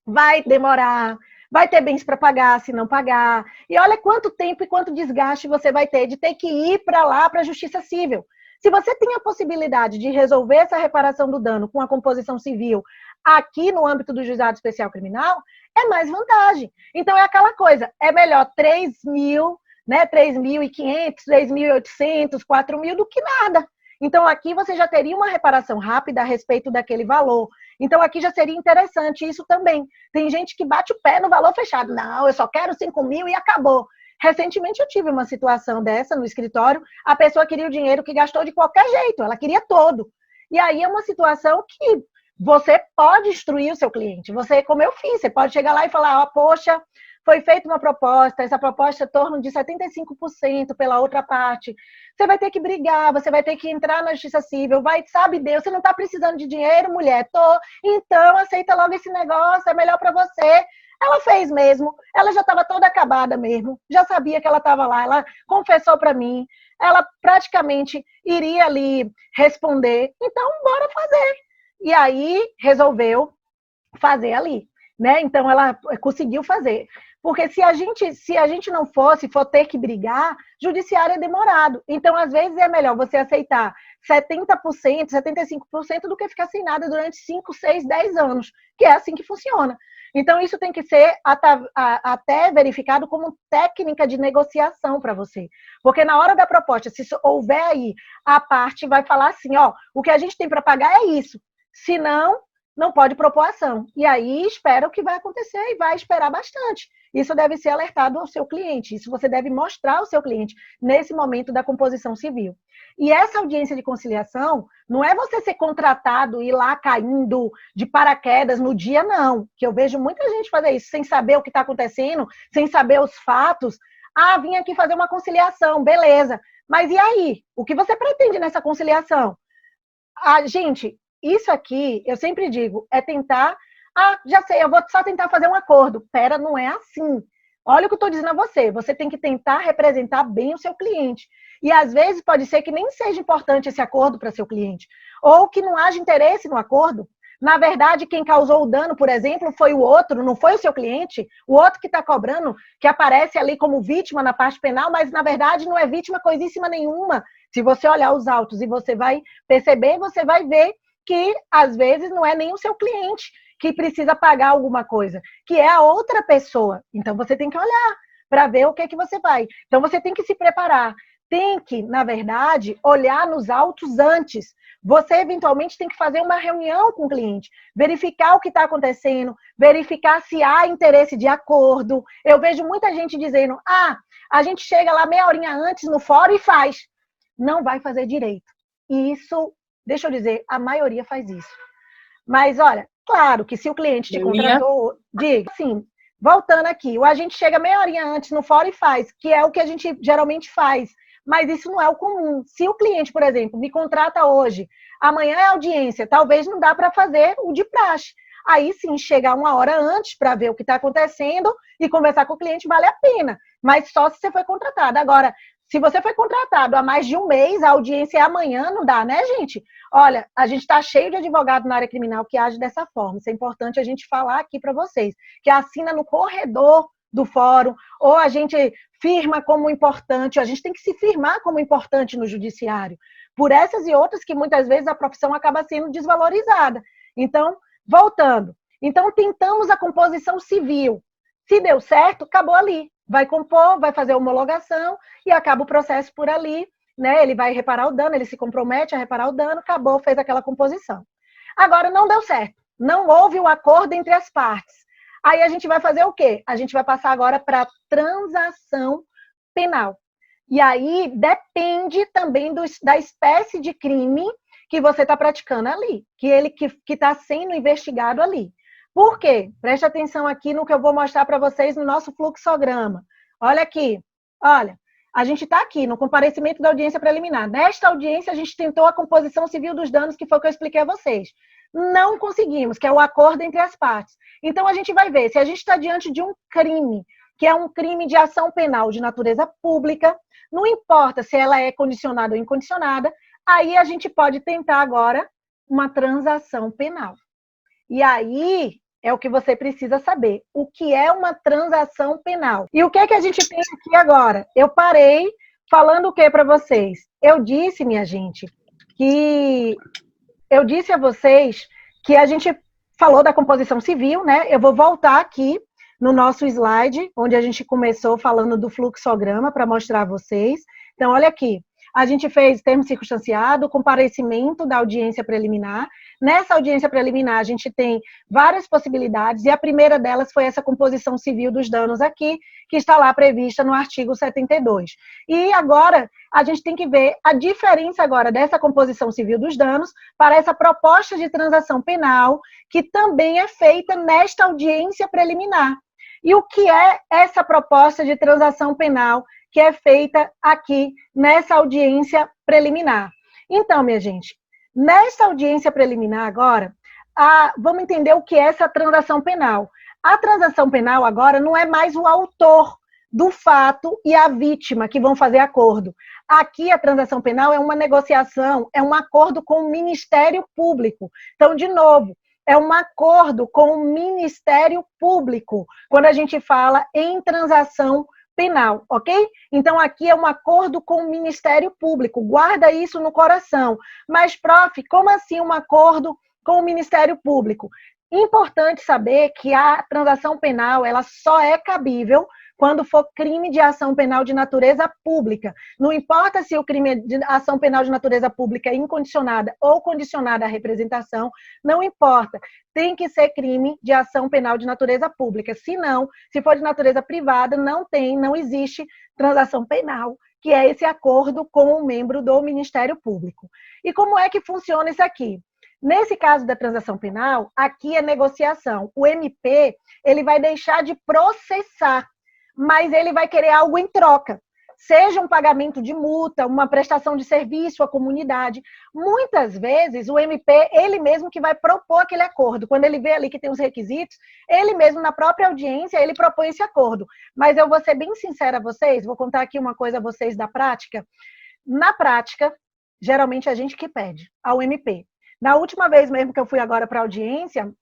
vai demorar, vai ter bens para pagar, se não pagar. E olha quanto tempo e quanto desgaste você vai ter de ter que ir para lá, para a justiça civil. Se você tem a possibilidade de resolver essa reparação do dano com a composição civil aqui no âmbito do juizado especial criminal, é mais vantagem. Então, é aquela coisa, é melhor 3 mil, né, 3.500, 3.800, 4 mil do que nada. Então, aqui você já teria uma reparação rápida a respeito daquele valor. Então, aqui já seria interessante isso também. Tem gente que bate o pé no valor fechado. Não, eu só quero 5 mil e acabou. Recentemente, eu tive uma situação dessa no escritório. A pessoa queria o dinheiro que gastou de qualquer jeito. Ela queria todo. E aí é uma situação que você pode instruir o seu cliente. Você, como eu fiz, você pode chegar lá e falar, poxa, foi feita uma proposta, essa proposta é em torno de 75% pela outra parte. Você vai ter que brigar, você vai ter que entrar na justiça civil, sabe Deus, você não está precisando de dinheiro, mulher? Então aceita logo esse negócio, é melhor para você. Ela fez mesmo, ela já estava toda acabada mesmo, já sabia que ela estava lá, ela confessou para mim, ela praticamente iria ali responder, então bora fazer. E aí resolveu fazer ali, né? Então ela conseguiu fazer. Porque se a gente não for ter que brigar, judiciário é demorado. Então, às vezes, é melhor você aceitar 70%, 75% do que ficar sem nada durante 5, 6, 10 anos, que é assim que funciona. Então, isso tem que ser até verificado como técnica de negociação para você. Porque na hora da proposta, se houver aí, a parte vai falar assim, o que a gente tem para pagar é isso. Se não pode propor ação. E aí espera o que vai acontecer e vai esperar bastante. Isso deve ser alertado ao seu cliente. Isso você deve mostrar ao seu cliente nesse momento da composição civil. E essa audiência de conciliação não é você ser contratado e ir lá caindo de paraquedas no dia, não. Que eu vejo muita gente fazer isso sem saber o que está acontecendo, sem saber os fatos. Vim aqui fazer uma conciliação, beleza. Mas e aí? O que você pretende nessa conciliação? Gente, isso aqui, eu sempre digo, é tentar... já sei, eu vou só tentar fazer um acordo. Pera, não é assim. Olha o que eu estou dizendo a você. Você tem que tentar representar bem o seu cliente. E, às vezes, pode ser que nem seja importante esse acordo para seu cliente. Ou que não haja interesse no acordo. Na verdade, quem causou o dano, por exemplo, foi o outro, não foi o seu cliente. O outro que está cobrando, que aparece ali como vítima na parte penal, mas, na verdade, não é vítima coisíssima nenhuma. Se você olhar os autos e você vai perceber, você vai ver que, às vezes, não é nem o seu cliente que precisa pagar alguma coisa, que é a outra pessoa. Então, você tem que olhar para ver o que você vai. Então, você tem que se preparar. Tem que, na verdade, olhar nos autos antes. Você, eventualmente, tem que fazer uma reunião com o cliente, verificar o que está acontecendo, verificar se há interesse de acordo. Eu vejo muita gente dizendo, a gente chega lá meia horinha antes no fórum e faz. não vai fazer direito. E isso, deixa eu dizer, a maioria faz isso. Mas, olha, claro que se o cliente te contratou, diga assim, voltando aqui, o agente chega meia horinha antes no fórum e faz, que é o que a gente geralmente faz. Mas isso não é o comum. Se o cliente, por exemplo, me contrata hoje, amanhã é audiência, talvez não dá para fazer o de praxe. Aí sim, chegar uma hora antes para ver o que está acontecendo e conversar com o cliente vale a pena. Mas só se você foi contratado. Agora, se você foi contratado há mais de um mês, a audiência é amanhã, não dá, né, gente? Olha, a gente está cheio de advogado na área criminal que age dessa forma. Isso é importante a gente falar aqui para vocês. Que assina no corredor do fórum, ou a gente firma como importante, a gente tem que se firmar como importante no judiciário. Por essas e outras que muitas vezes a profissão acaba sendo desvalorizada. Então, voltando. Então, tentamos a composição civil. Se deu certo, acabou ali. Vai compor, vai fazer a homologação e acaba o processo por ali, né? Ele vai reparar o dano, ele se compromete a reparar o dano, acabou, fez aquela composição. Agora, não deu certo. Não houve o acordo entre as partes. Aí a gente vai fazer o quê? A gente vai passar agora para transação penal. E aí depende também da espécie de crime que você está praticando ali, que está sendo investigado ali. Por quê? Preste atenção aqui no que eu vou mostrar para vocês no nosso fluxograma. Olha aqui. Olha, a gente está aqui no comparecimento da audiência preliminar. Nesta audiência, a gente tentou a composição civil dos danos, que foi o que eu expliquei a vocês. Não conseguimos, que é o acordo entre as partes. Então, a gente vai ver se a gente está diante de um crime, que é um crime de ação penal de natureza pública, não importa se ela é condicionada ou incondicionada, aí a gente pode tentar agora uma transação penal. E aí é o que você precisa saber. O que é uma transação penal? E o que é que a gente tem aqui agora? Eu parei falando o que para vocês? Eu disse, minha gente, que eu disse a vocês que a gente falou da composição civil, né? Eu vou voltar aqui no nosso slide, onde a gente começou falando do fluxograma para mostrar a vocês. Então, olha aqui. A gente fez termo circunstanciado, comparecimento da audiência preliminar. Nessa audiência preliminar, a gente tem várias possibilidades, e a primeira delas foi essa composição civil dos danos aqui, que está lá prevista no artigo 72. E agora, a gente tem que ver a diferença agora dessa composição civil dos danos para essa proposta de transação penal, que também é feita nesta audiência preliminar. E o que é essa proposta de transação penal que é feita aqui nessa audiência preliminar? Então, minha gente, nessa audiência preliminar agora, vamos entender o que é essa transação penal. A transação penal agora não é mais o autor do fato e a vítima que vão fazer acordo. Aqui a transação penal é uma negociação, é um acordo com o Ministério Público. Então, de novo, é um acordo com o Ministério Público, quando a gente fala em transação penal, ok? Então, aqui é um acordo com o Ministério Público, guarda isso no coração. Mas, prof, como assim um acordo com o Ministério Público? Importante saber que a transação penal, ela só é cabível quando for crime de ação penal de natureza pública. Não importa se o crime de ação penal de natureza pública é incondicionada ou condicionada à representação, não importa. Tem que ser crime de ação penal de natureza pública. Se não, se for de natureza privada, não existe transação penal, que é esse acordo com o membro do Ministério Público. E como é que funciona isso aqui? Nesse caso da transação penal, aqui é negociação. O MP, ele vai deixar de processar, mas ele vai querer algo em troca. Seja um pagamento de multa, uma prestação de serviço à comunidade. Muitas vezes, o MP, ele mesmo que vai propor aquele acordo. Quando ele vê ali que tem os requisitos, ele mesmo, na própria audiência, ele propõe esse acordo. Mas eu vou ser bem sincera a vocês, vou contar aqui uma coisa a vocês da prática. Na prática, geralmente é a gente que pede ao MP. Na última vez mesmo que eu fui agora para a audiência,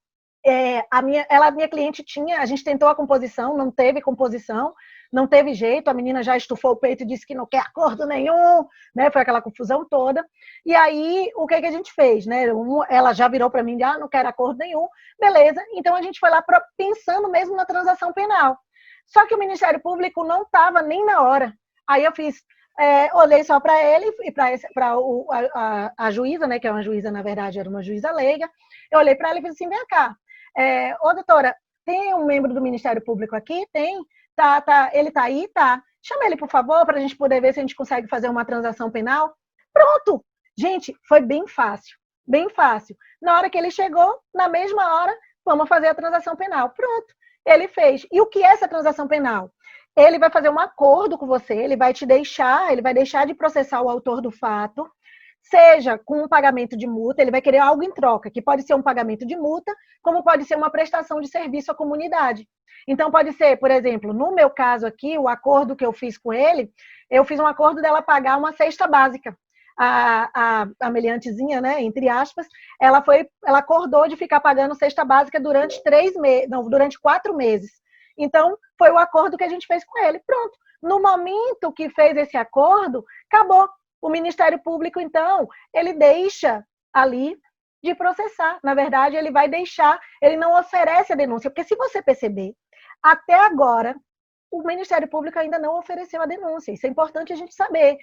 a minha cliente a gente tentou a composição, não teve composição, não teve jeito, a menina já estufou o peito e disse que não quer acordo nenhum, né? Foi aquela confusão toda. E aí, o que a gente fez, né? Ela já virou para mim, não quero acordo nenhum, beleza. Então, a gente foi lá pensando mesmo na transação penal. Só que o Ministério Público não estava nem na hora. Aí eu fiz... olhei só para ele e para a juíza, né, que é uma juíza, na verdade, era uma juíza leiga. Eu olhei para ela e falei assim: vem cá, ô doutora, tem um membro do Ministério Público aqui? Tem? Tá, ele tá aí? Tá. Chama ele, por favor, para a gente poder ver se a gente consegue fazer uma transação penal. Pronto! Gente, foi bem fácil, bem fácil. Na hora que ele chegou, na mesma hora, vamos fazer a transação penal. Pronto, ele fez. E o que é essa transação penal? Ele vai fazer um acordo com você, ele vai deixar de processar o autor do fato, seja com um pagamento de multa, ele vai querer algo em troca, que pode ser um pagamento de multa, como pode ser uma prestação de serviço à comunidade. Então, pode ser, por exemplo, no meu caso aqui, o acordo que eu fiz com ele, eu fiz um acordo dela pagar uma cesta básica. A meliantezinha, né, entre aspas, ela acordou de ficar pagando cesta básica durante 4 meses. Então, foi o acordo que a gente fez com ele. Pronto. No momento que fez esse acordo, acabou. O Ministério Público, então, ele deixa ali de processar. Na verdade, ele vai deixar, ele não oferece a denúncia. Porque se você perceber, até agora, o Ministério Público ainda não ofereceu a denúncia. Isso é importante a gente saber.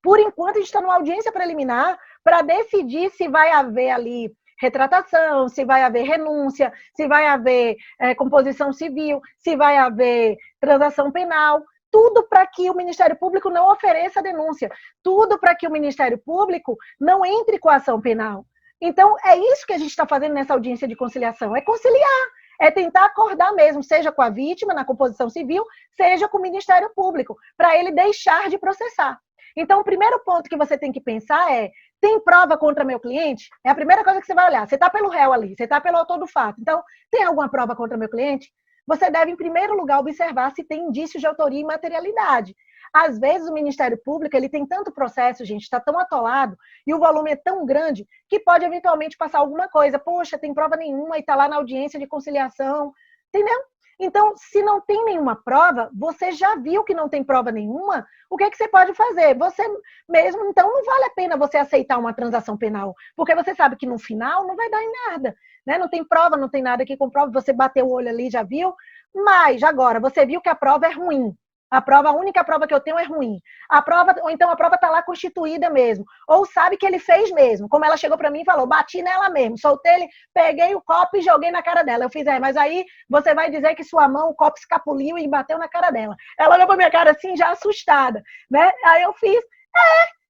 Por enquanto, a gente está numa audiência preliminar para decidir se vai haver ali retratação, se vai haver renúncia, se vai haver composição civil, se vai haver transação penal. Tudo para que o Ministério Público não ofereça a denúncia. Tudo para que o Ministério Público não entre com a ação penal. Então, é isso que a gente está fazendo nessa audiência de conciliação. É conciliar. É tentar acordar mesmo, seja com a vítima, na composição civil, seja com o Ministério Público, para ele deixar de processar. Então, o primeiro ponto que você tem que pensar é: tem prova contra meu cliente? É a primeira coisa que você vai olhar. Você está pelo réu ali, você está pelo autor do fato. Então, tem alguma prova contra meu cliente? Você deve, em primeiro lugar, observar se tem indícios de autoria e materialidade. Às vezes, o Ministério Público ele tem tanto processo, gente, está tão atolado, e o volume é tão grande, que pode eventualmente passar alguma coisa. Poxa, tem prova nenhuma e está lá na audiência de conciliação. Entendeu? Então, se não tem nenhuma prova, você já viu que não tem prova nenhuma, o que você pode fazer? Você mesmo, então, não vale a pena você aceitar uma transação penal, porque você sabe que no final não vai dar em nada, né? Não tem prova, não tem nada que comprove, você bateu o olho ali, já viu, mas agora, você viu que a prova é ruim. A única prova que eu tenho é ruim. Ou então a prova está lá constituída mesmo. Ou sabe que ele fez mesmo. Como ela chegou para mim e falou, bati nela mesmo. Soltei ele, peguei o copo e joguei na cara dela. Eu fiz, mas aí você vai dizer que sua mão, o copo escapuliu e bateu na cara dela. Ela olhou para minha cara assim, já assustada, né? Aí eu fiz,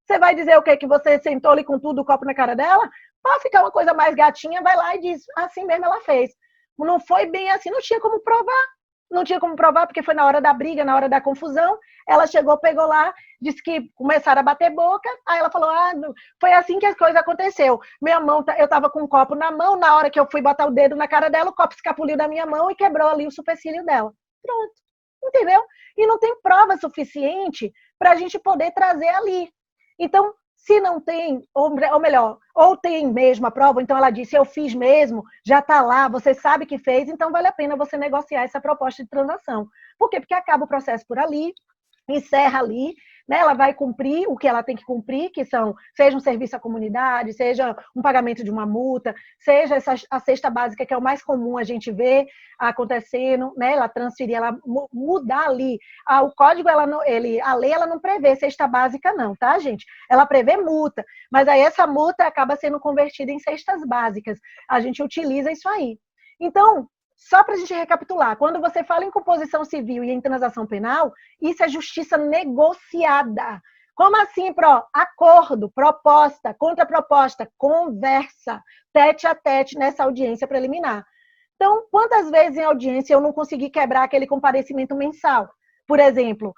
você vai dizer o quê? Que você sentou ali com tudo, o copo na cara dela? Para ficar uma coisa mais gatinha, vai lá e diz, assim mesmo ela fez. Não foi bem assim, não tinha como provar. Não tinha como provar, porque foi na hora da briga, na hora da confusão. Ela chegou, pegou lá, disse que começaram a bater boca. Aí ela falou, foi assim que as coisas aconteceu. Minha mão, eu estava com um copo na mão, na hora que eu fui botar o dedo na cara dela, o copo escapuliu da minha mão e quebrou ali o supercílio dela. Pronto. Entendeu? E não tem prova suficiente para a gente poder trazer ali. Então, se não tem, ou melhor, ou tem mesmo a prova, então ela disse, eu fiz mesmo, já está lá, você sabe que fez, então vale a pena você negociar essa proposta de transação. Por quê? Porque acaba o processo por ali, encerra ali, né? Ela vai cumprir o que ela tem que cumprir, que seja um serviço à comunidade, seja um pagamento de uma multa, seja a cesta básica, que é o mais comum a gente ver acontecendo, né? Ela transferir, ela mudar ali. O código, a lei, ela não prevê cesta básica não, tá, gente? Ela prevê multa, mas aí essa multa acaba sendo convertida em cestas básicas. A gente utiliza isso aí. Então, só para a gente recapitular, quando você fala em composição civil e em transação penal, isso é justiça negociada. Como assim, acordo, proposta, contraproposta, conversa, tete a tete nessa audiência preliminar. Então, quantas vezes em audiência eu não consegui quebrar aquele comparecimento mensal? Por exemplo,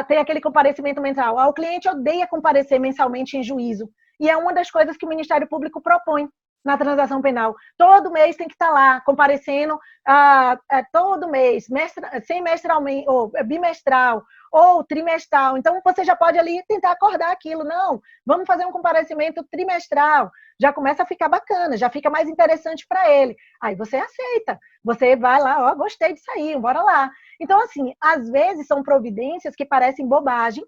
tem aquele comparecimento mensal. O cliente odeia comparecer mensalmente em juízo. E é uma das coisas que o Ministério Público propõe na transação penal. Todo mês tem que estar lá, comparecendo todo mês, semestralmente, ou bimestral, ou trimestral. Então, você já pode ali tentar acordar aquilo. Não, vamos fazer um comparecimento trimestral. Já começa a ficar bacana, já fica mais interessante para ele. Aí você aceita. Você vai lá, gostei disso aí, bora lá. Então, assim, às vezes são providências que parecem bobagem,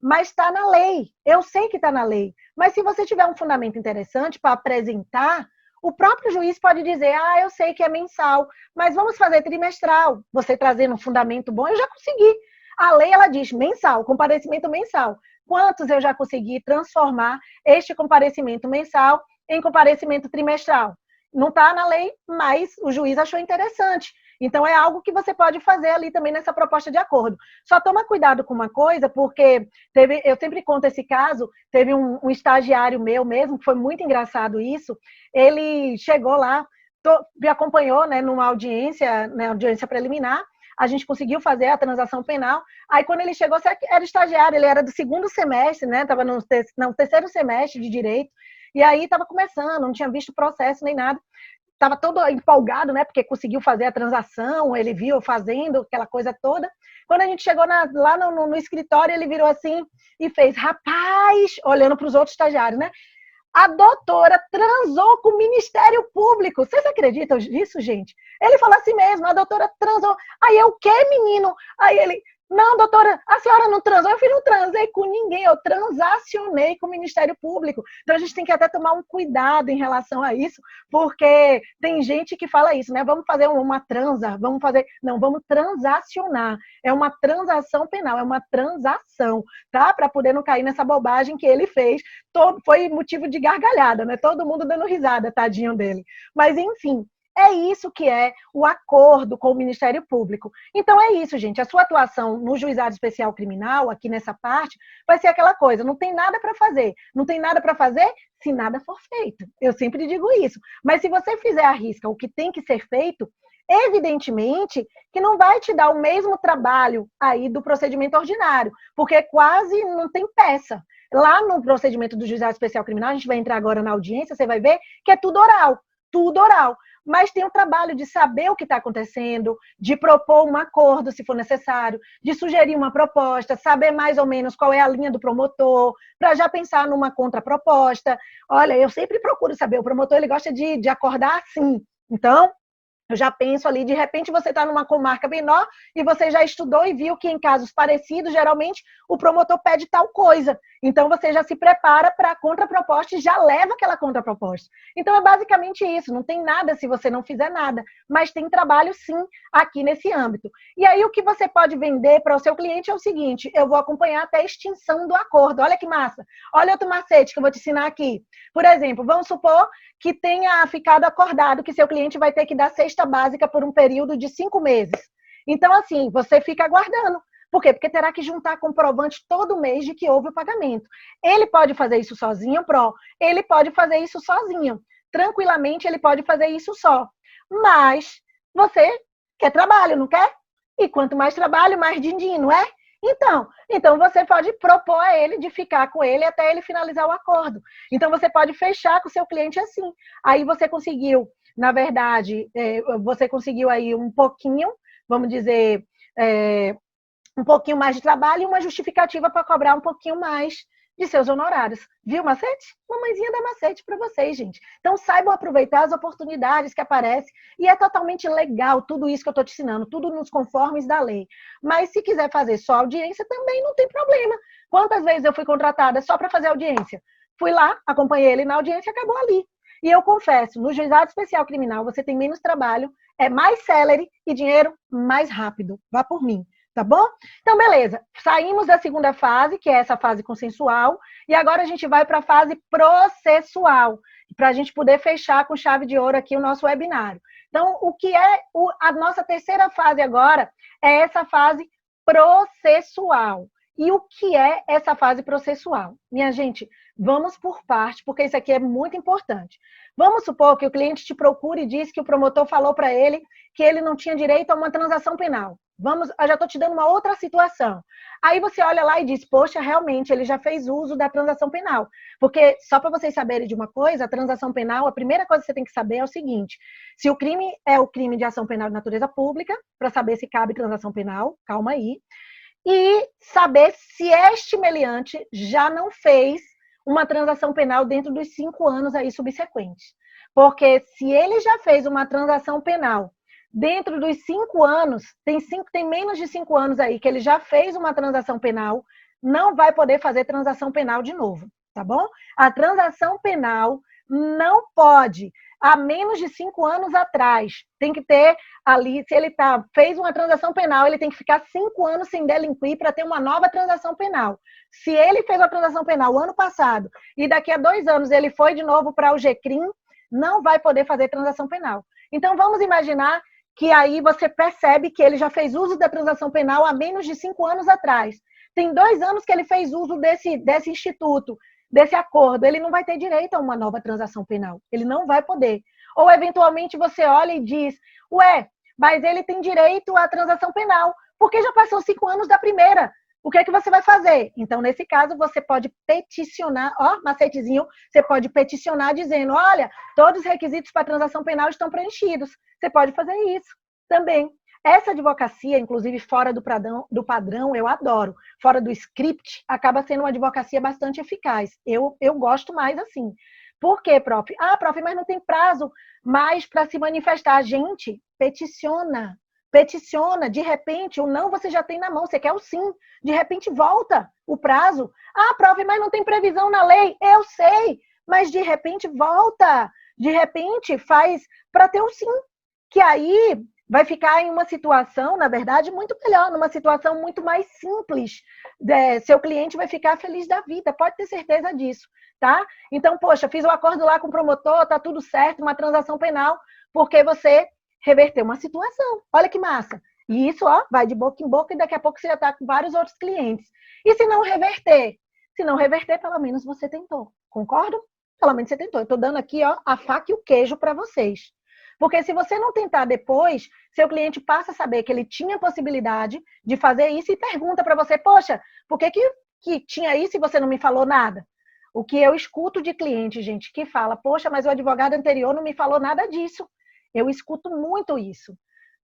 mas está na lei. Eu sei que está na lei. Mas se você tiver um fundamento interessante para apresentar, o próprio juiz pode dizer, eu sei que é mensal, mas vamos fazer trimestral. Você trazendo um fundamento bom, eu já consegui. A lei, ela diz mensal, comparecimento mensal. Quantos eu já consegui transformar este comparecimento mensal em comparecimento trimestral? Não está na lei, mas o juiz achou interessante. Então, é algo que você pode fazer ali também nessa proposta de acordo. Só toma cuidado com uma coisa, porque eu sempre conto esse caso, teve um estagiário meu mesmo, que foi muito engraçado isso, ele chegou lá, me acompanhou, né, numa audiência, né, audiência preliminar, a gente conseguiu fazer a transação penal. Aí, quando ele chegou, era estagiário, ele era do segundo semestre, né? Estava no terceiro semestre de Direito, e aí estava começando, não tinha visto o processo nem nada. Estava todo empolgado, né? Porque conseguiu fazer a transação, ele viu fazendo aquela coisa toda. Quando a gente chegou lá no escritório, ele virou assim e fez, rapaz, olhando para os outros estagiários, né? A doutora transou com o Ministério Público. Vocês acreditam nisso, gente? Ele falou assim mesmo, a doutora transou. Aí eu, o quê, menino? Aí ele, não, doutora, a senhora não transou? Eu falei, não transei com ninguém, eu transacionei com o Ministério Público. Então a gente tem que até tomar um cuidado em relação a isso, porque tem gente que fala isso, né? Vamos fazer uma transa, vamos fazer... Não, vamos transacionar. É uma transação penal, é uma transação, tá? Para poder não cair nessa bobagem que ele fez. Foi motivo de gargalhada, né? Todo mundo dando risada, tadinho dele. Mas, enfim, é isso que é o acordo com o Ministério Público. Então, é isso, gente. A sua atuação no Juizado Especial Criminal, aqui nessa parte, vai ser aquela coisa, não tem nada para fazer. Não tem nada para fazer se nada for feito. Eu sempre digo isso. Mas se você fizer à risca o que tem que ser feito, evidentemente que não vai te dar o mesmo trabalho aí do procedimento ordinário, porque quase não tem peça. Lá no procedimento do Juizado Especial Criminal, a gente vai entrar agora na audiência, você vai ver que é tudo oral, tudo oral. Mas tem o trabalho de saber o que está acontecendo, de propor um acordo, se for necessário, de sugerir uma proposta, saber mais ou menos qual é a linha do promotor, para já pensar numa contraproposta. Olha, eu sempre procuro saber, o promotor ele gosta de acordar assim. Então, eu já penso ali, de repente você está numa comarca menor e você já estudou e viu que em casos parecidos, geralmente, o promotor pede tal coisa. Então, você já se prepara para a contraproposta e já leva aquela contraproposta. Então, é basicamente isso. Não tem nada se você não fizer nada, mas tem trabalho, sim, aqui nesse âmbito. E aí, o que você pode vender para o seu cliente é o seguinte, eu vou acompanhar até a extinção do acordo. Olha que massa. Olha outro macete que eu vou te ensinar aqui. Por exemplo, vamos supor que tenha ficado acordado que seu cliente vai ter que dar cesta básica por um período de 5 meses. Então, assim, você fica aguardando. Por quê? Porque terá que juntar comprovante todo mês de que houve o pagamento. Ele pode fazer isso sozinho, ele pode fazer isso sozinho. Tranquilamente, ele pode fazer isso só. Mas você quer trabalho, não quer? E quanto mais trabalho, mais din-din, não é? Então você pode propor a ele de ficar com ele até ele finalizar o acordo. Então, você pode fechar com o seu cliente assim. Aí você conseguiu, na verdade, você conseguiu aí um pouquinho, vamos dizer, um pouquinho mais de trabalho e uma justificativa para cobrar um pouquinho mais de seus honorários. Viu, Macete? Mamãezinha da Macete para vocês, gente. Então, saibam aproveitar as oportunidades que aparecem e é totalmente legal tudo isso que eu estou te ensinando, tudo nos conformes da lei. Mas se quiser fazer só audiência, também não tem problema. Quantas vezes eu fui contratada só para fazer audiência? Fui lá, acompanhei ele na audiência e acabou ali. E eu confesso, no Juizado Especial Criminal, você tem menos trabalho, é mais célere e dinheiro mais rápido. Vá por mim. Tá bom? Então, beleza. Saímos da segunda fase, que é essa fase consensual, e agora a gente vai para a fase processual, para a gente poder fechar com chave de ouro aqui o nosso webinário. Então, o que é a nossa terceira fase agora é essa fase processual. E o que é essa fase processual? Minha gente, vamos por parte, porque isso aqui é muito importante. Vamos supor que o cliente te procure e diz que o promotor falou para ele que ele não tinha direito a uma transação penal. Eu já estou te dando uma outra situação. Aí você olha lá e diz, poxa, realmente, ele já fez uso da transação penal. Porque, só para vocês saberem de uma coisa, a transação penal, a primeira coisa que você tem que saber é o seguinte, se o crime é o crime de ação penal de natureza pública, para saber se cabe transação penal, calma aí, e saber se este meliante já não fez uma transação penal dentro dos 5 anos aí subsequentes. Porque se ele já fez uma transação penal dentro dos 5 anos, tem menos de 5 anos aí que ele já fez uma transação penal, não vai poder fazer transação penal de novo, tá bom? A transação penal não pode, há menos de 5 anos atrás, tem que ter ali, se ele fez uma transação penal, ele tem que ficar 5 anos sem delinquir para ter uma nova transação penal. Se ele fez uma transação penal ano passado e daqui a 2 anos ele foi de novo para o GCRIM, não vai poder fazer transação penal. Então, vamos imaginar que aí você percebe que ele já fez uso da transação penal há menos de 5 anos atrás. Tem 2 anos que ele fez uso desse instituto, desse acordo. Ele não vai ter direito a uma nova transação penal. Ele não vai poder. Ou, eventualmente, você olha e diz, ué, mas ele tem direito à transação penal, porque já passou 5 anos da primeira. O que é que você vai fazer? Então, nesse caso, você pode peticionar, ó, macetezinho, você pode peticionar dizendo, olha, todos os requisitos para transação penal estão preenchidos. Você pode fazer isso também. Essa advocacia, inclusive fora do padrão, eu adoro. Fora do script, acaba sendo uma advocacia bastante eficaz. Eu gosto mais assim. Por quê, prof? Ah, prof, mas não tem prazo mais para se manifestar. Gente, peticiona. Peticiona, de repente, o não você já tem na mão, você quer o sim, de repente volta o prazo. Ah, prof, mas não tem previsão na lei. Eu sei, mas de repente volta. De repente faz para ter o sim, que aí vai ficar em uma situação, na verdade, muito melhor, numa situação muito mais simples. Seu cliente vai ficar feliz da vida, pode ter certeza disso, tá? Então, poxa, fiz o acordo lá com o promotor, tá tudo certo, uma transação penal, porque você reverter uma situação. Olha que massa. E isso, ó, vai de boca em boca e daqui a pouco você já está com vários outros clientes. E se não reverter? Se não reverter, pelo menos você tentou. Concordam? Pelo menos você tentou. Eu estou dando aqui, ó, a faca e o queijo para vocês. Porque se você não tentar depois, seu cliente passa a saber que ele tinha possibilidade de fazer isso e pergunta para você, poxa, por que tinha isso e você não me falou nada? O que eu escuto de cliente, gente, que fala, poxa, mas o advogado anterior não me falou nada disso. Eu escuto muito isso.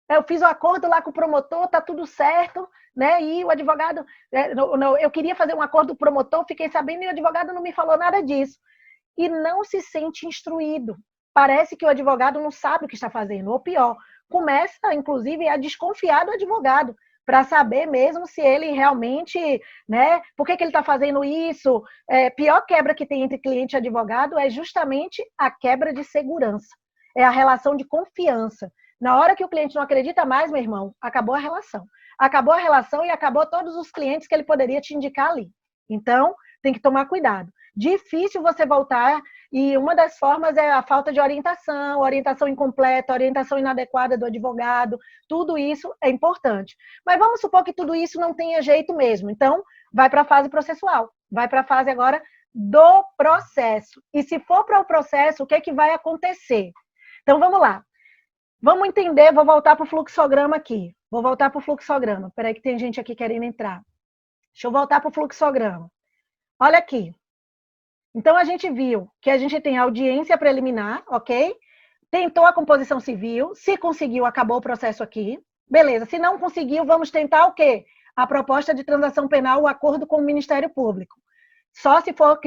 Eu fiz o acordo lá com o promotor, tá tudo certo, né? E o advogado, eu queria fazer um acordo com o promotor, fiquei sabendo e o advogado não me falou nada disso. E não se sente instruído. Parece que o advogado não sabe o que está fazendo. Ou pior, começa, inclusive, a desconfiar do advogado, para saber mesmo se ele realmente, né? Por que ele está fazendo isso? Pior quebra que tem entre cliente e advogado é justamente a quebra de segurança. É a relação de confiança. Na hora que o cliente não acredita mais, meu irmão, acabou a relação. Acabou a relação e acabou todos os clientes que ele poderia te indicar ali. Então, tem que tomar cuidado. Difícil você voltar, e uma das formas é a falta de orientação incompleta, orientação inadequada do advogado, tudo isso é importante. Mas vamos supor que tudo isso não tenha jeito mesmo. Então, vai para a fase processual. Vai para a fase agora do processo. E se for para o processo, o que é que vai acontecer? Então, vamos lá. Vamos entender, vou voltar para o fluxograma aqui. Vou voltar para o fluxograma. Espera aí que tem gente aqui querendo entrar. Deixa eu voltar para o fluxograma. Olha aqui. Então, a gente viu que a gente tem audiência preliminar, ok? Tentou a composição civil. Se conseguiu, acabou o processo aqui. Beleza. Se não conseguiu, vamos tentar o quê? A proposta de transação penal, o acordo com o Ministério Público. Só se for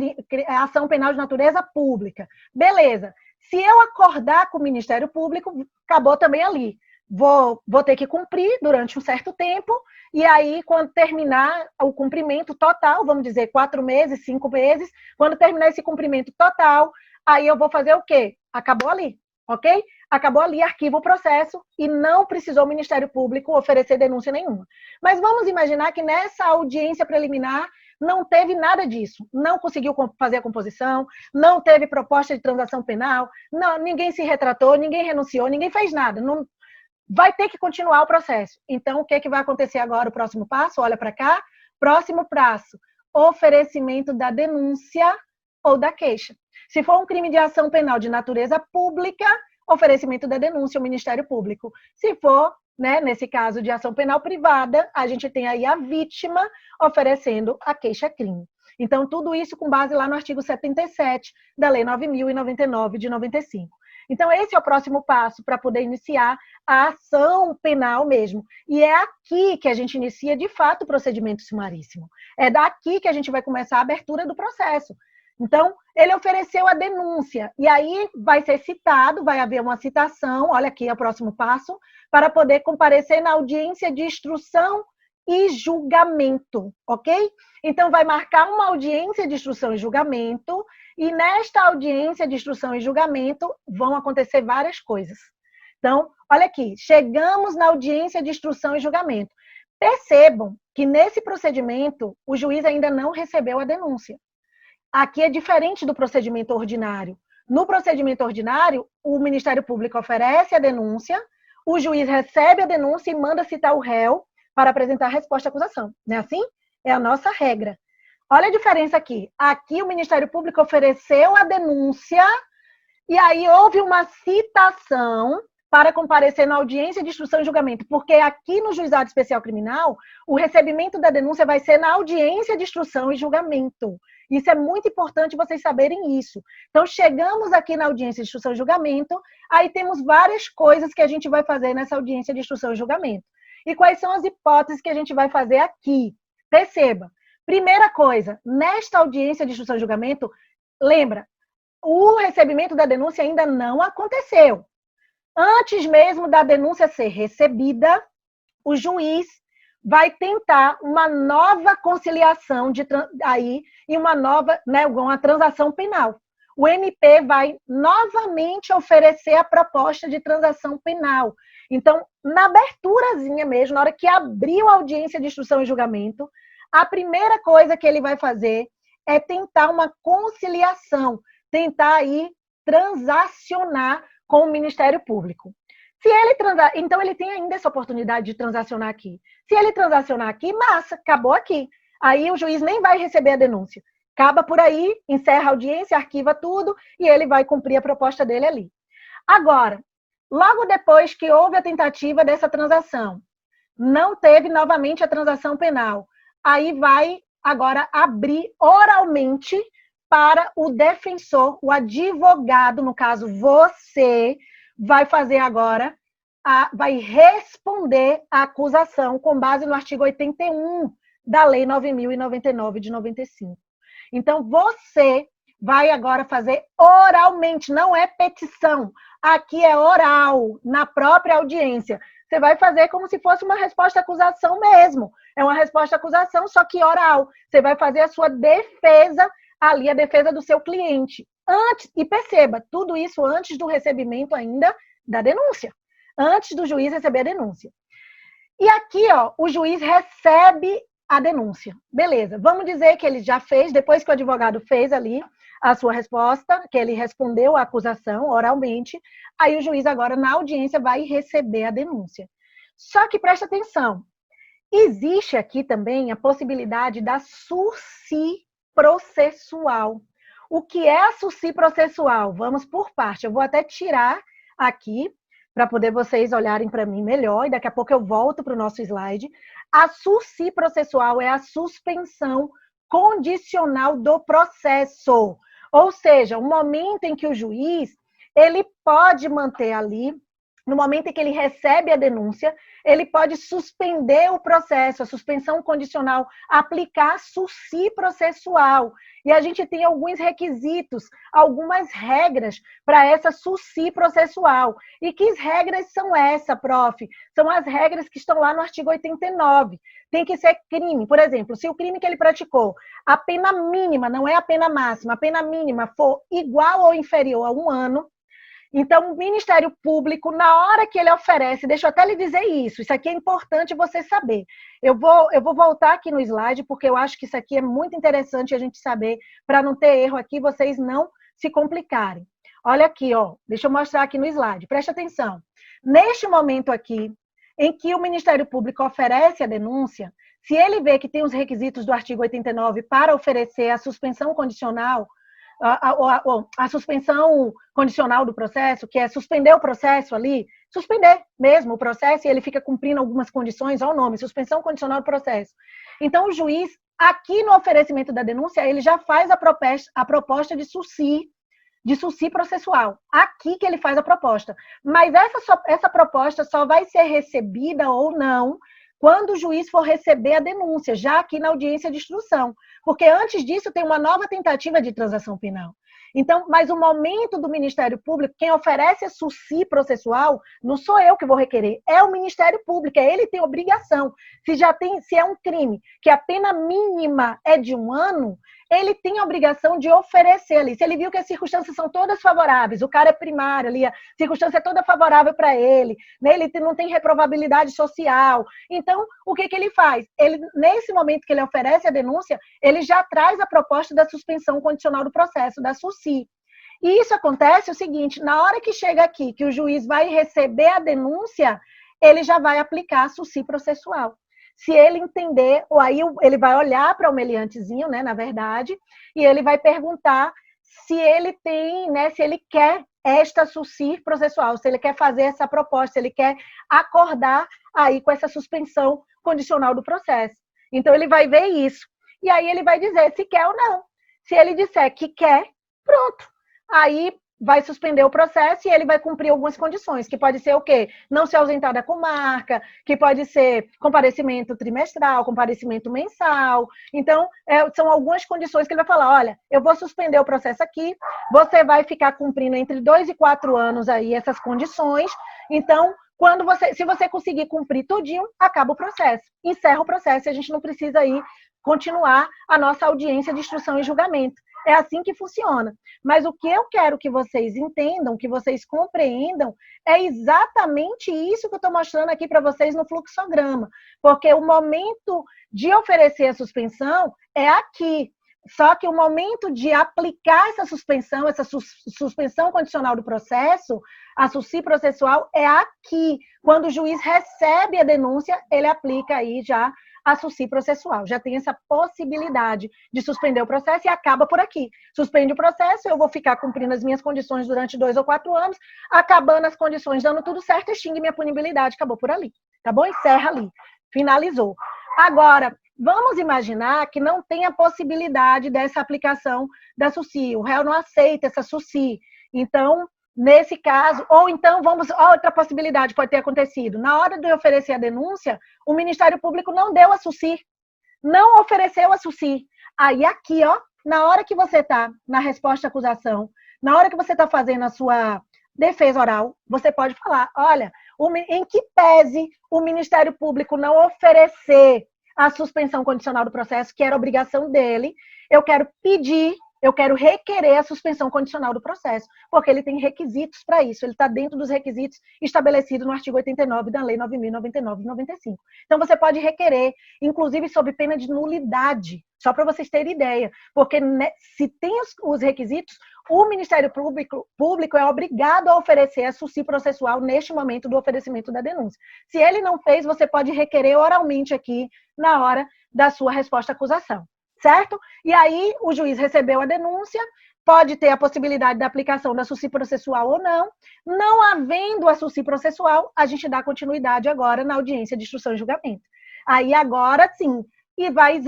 ação penal de natureza pública. Beleza. Se eu acordar com o Ministério Público, acabou também ali. Vou ter que cumprir durante um certo tempo, e aí, quando terminar o cumprimento total, vamos dizer 4 meses, 5 meses, quando terminar esse cumprimento total, aí eu vou fazer o quê? Acabou ali, ok? Acabou ali, arquiva o processo e não precisou o Ministério Público oferecer denúncia nenhuma. Mas vamos imaginar que nessa audiência preliminar não teve nada disso, não conseguiu fazer a composição, não teve proposta de transação penal, não, ninguém se retratou, ninguém renunciou, ninguém fez nada, não, vai ter que continuar o processo. Então, o que vai acontecer agora, o próximo passo? Olha para cá, próximo passo, oferecimento da denúncia ou da queixa. Se for um crime de ação penal de natureza pública, oferecimento da denúncia ao Ministério Público. Se for, né, nesse caso de ação penal privada, a gente tem aí a vítima oferecendo a queixa-crime. Então, tudo isso com base lá no artigo 77 da Lei 9.099 de 95. Então, esse é o próximo passo para poder iniciar a ação penal mesmo. E é aqui que a gente inicia, de fato, o procedimento sumaríssimo. É daqui que a gente vai começar a abertura do processo. Então, ele ofereceu a denúncia, e aí vai ser citado, vai haver uma citação, olha aqui é o próximo passo, para poder comparecer na audiência de instrução e julgamento, ok? Então, vai marcar uma audiência de instrução e julgamento, e nesta audiência de instrução e julgamento vão acontecer várias coisas. Então, olha aqui, chegamos na audiência de instrução e julgamento. Percebam que nesse procedimento o juiz ainda não recebeu a denúncia. Aqui é diferente do procedimento ordinário. No procedimento ordinário, o Ministério Público oferece a denúncia, o juiz recebe a denúncia e manda citar o réu para apresentar a resposta à acusação. Não é assim? É a nossa regra. Olha a diferença aqui. Aqui o Ministério Público ofereceu a denúncia e aí houve uma citação para comparecer na audiência de instrução e julgamento, porque aqui no Juizado Especial Criminal, o recebimento da denúncia vai ser na audiência de instrução e julgamento. Isso é muito importante vocês saberem isso. Então, chegamos aqui na audiência de instrução e julgamento, aí temos várias coisas que a gente vai fazer nessa audiência de instrução e julgamento. E quais são as hipóteses que a gente vai fazer aqui? Perceba, primeira coisa, nesta audiência de instrução e julgamento, lembra, o recebimento da denúncia ainda não aconteceu. Antes mesmo da denúncia ser recebida, o juiz vai tentar uma nova conciliação e uma nova, né, uma transação penal. O MP vai novamente oferecer a proposta de transação penal. Então, na aberturazinha mesmo, na hora que abriu a audiência de instrução e julgamento, a primeira coisa que ele vai fazer é tentar uma conciliação, tentar aí transacionar com o Ministério Público. Se ele então ele tem ainda essa oportunidade de transacionar aqui. Se ele transacionar aqui, massa, acabou aqui. Aí o juiz nem vai receber a denúncia. Acaba por aí, encerra a audiência, arquiva tudo e ele vai cumprir a proposta dele ali. Agora, logo depois que houve a tentativa dessa transação, não teve novamente a transação penal, aí vai agora abrir oralmente para o defensor, o advogado, no caso você, vai fazer agora, vai responder à acusação com base no artigo 81 da Lei 9.099 de 95. Então, você vai agora fazer oralmente, não é petição, aqui é oral, na própria audiência. Você vai fazer como se fosse uma resposta à acusação mesmo. É uma resposta à acusação, só que oral. Você vai fazer a sua defesa ali, a defesa do seu cliente. Antes, e perceba, tudo isso antes do recebimento ainda da denúncia. Antes do juiz receber a denúncia. E aqui, ó, o juiz recebe a denúncia. Beleza, vamos dizer que ele já fez, depois que o advogado fez ali a sua resposta, que ele respondeu à acusação oralmente, aí o juiz agora na audiência vai receber a denúncia. Só que presta atenção, existe aqui também a possibilidade da sursi processual. O que é a sursi processual? Vamos por parte. Eu vou até tirar aqui para poder vocês olharem para mim melhor e daqui a pouco eu volto para o nosso slide. A sursi processual é a suspensão condicional do processo. Ou seja, o momento em que o juiz ele pode manter ali, no momento em que ele recebe a denúncia, ele pode suspender o processo, a suspensão condicional, aplicar a sursi processual. E a gente tem alguns requisitos, algumas regras para essa sursi processual. E que regras são essas, prof? São as regras que estão lá no artigo 89. Tem que ser crime. Por exemplo, se o crime que ele praticou, a pena mínima, não é a pena máxima, a pena mínima for igual ou inferior a 1 ano, então, o Ministério Público, na hora que ele oferece, deixa eu até lhe dizer isso aqui é importante você saber. Eu vou voltar aqui no slide, porque eu acho que isso aqui é muito interessante a gente saber, para não ter erro aqui, vocês não se complicarem. Olha aqui, ó, deixa eu mostrar aqui no slide, preste atenção. Neste momento aqui, em que o Ministério Público oferece a denúncia, se ele vê que tem os requisitos do artigo 89 para oferecer a suspensão condicional, a suspensão condicional do processo, que é suspender o processo ali, suspender mesmo o processo e ele fica cumprindo algumas condições, olha o nome, suspensão condicional do processo. Então, o juiz, aqui no oferecimento da denúncia, ele já faz a proposta de sursi processual. Aqui que ele faz a proposta. Mas essa proposta só vai ser recebida ou não quando o juiz for receber a denúncia, já aqui na audiência de instrução. Porque antes disso tem uma nova tentativa de transação penal. Então, mas o momento do Ministério Público, quem oferece a sursi processual, não sou eu que vou requerer, é o Ministério Público, ele tem obrigação. Se é um crime que a pena mínima é de 1 ano, ele tem a obrigação de oferecer ali. Se ele viu que as circunstâncias são todas favoráveis, o cara é primário ali, a circunstância é toda favorável para ele, né? Ele não tem reprovabilidade social. Então, o que ele faz? Ele, nesse momento que ele oferece a denúncia, ele já traz a proposta da suspensão condicional do processo, da sursi. E isso acontece o seguinte, na hora que chega aqui, que o juiz vai receber a denúncia, ele já vai aplicar a SUSI processual. Se ele entender, ou aí ele vai olhar para o meliantezinho, né, na verdade, e ele vai perguntar se ele tem, né, se ele quer esta SUSI processual, se ele quer fazer essa proposta, se ele quer acordar aí com essa suspensão condicional do processo. Então, ele vai ver isso. E aí ele vai dizer se quer ou não. Se ele disser que quer, pronto. Aí vai suspender o processo e ele vai cumprir algumas condições, que pode ser o quê? Não se ausentar da comarca, que pode ser comparecimento trimestral, comparecimento mensal. Então, são algumas condições que ele vai falar, olha, eu vou suspender o processo aqui, você vai ficar cumprindo entre 2 e 4 anos aí essas condições, então, se você conseguir cumprir tudinho, acaba o processo, encerra o processo e a gente não precisa aí continuar a nossa audiência de instrução e julgamento. É assim que funciona. Mas o que eu quero que vocês entendam, que vocês compreendam, é exatamente isso que eu estou mostrando aqui para vocês no fluxograma. Porque o momento de oferecer a suspensão é aqui. Só que o momento de aplicar essa suspensão condicional do processo, a SUSI processual, é aqui. Quando o juiz recebe a denúncia, ele aplica aí já a SUSI processual. Já tem essa possibilidade de suspender o processo e acaba por aqui. Suspende o processo, eu vou ficar cumprindo as minhas condições durante 2 ou 4 anos, acabando as condições, dando tudo certo, extingue minha punibilidade, acabou por ali. Tá bom? Encerra ali. Finalizou. Agora, vamos imaginar que não tem a possibilidade dessa aplicação da SUSI. O réu não aceita essa SUSI. Então, nesse caso, ou então outra possibilidade pode ter acontecido. Na hora de oferecer a denúncia, o Ministério Público não deu a SUSI, não ofereceu a SUSI. Aí aqui, ó, na hora que você está na resposta à acusação, na hora que você está fazendo a sua defesa oral, você pode falar, olha, em que pese o Ministério Público não oferecer a suspensão condicional do processo, que era obrigação dele, eu quero requerer a suspensão condicional do processo, porque ele tem requisitos para isso, ele está dentro dos requisitos estabelecidos no artigo 89 da Lei 9.099 de 95. Então, você pode requerer, inclusive sob pena de nulidade, só para vocês terem ideia, porque se tem os requisitos, o Ministério Público é obrigado a oferecer a SUSI processual neste momento do oferecimento da denúncia. Se ele não fez, você pode requerer oralmente aqui na hora da sua resposta à acusação. Certo? E aí o juiz recebeu a denúncia, pode ter a possibilidade da aplicação da SUSI processual ou não. Não havendo a SUSI processual, a gente dá continuidade agora na audiência de instrução e julgamento. Aí agora sim, e vai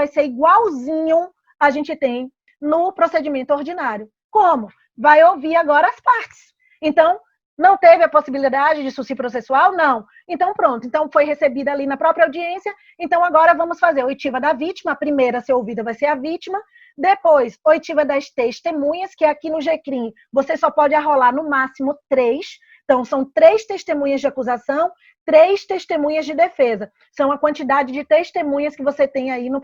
ser igualzinho a gente tem no procedimento ordinário. Como? Vai ouvir agora as partes. Então, não teve a possibilidade de SUSI processual? Não. Então, pronto. Então, foi recebida ali na própria audiência. Então, agora vamos fazer a oitiva da vítima. A primeira a ser ouvida vai ser a vítima. Depois, oitiva das testemunhas, que aqui no GCRIM você só pode arrolar no máximo 3. Então, são 3 testemunhas de acusação, 3 testemunhas de defesa. São a quantidade de testemunhas que você tem aí no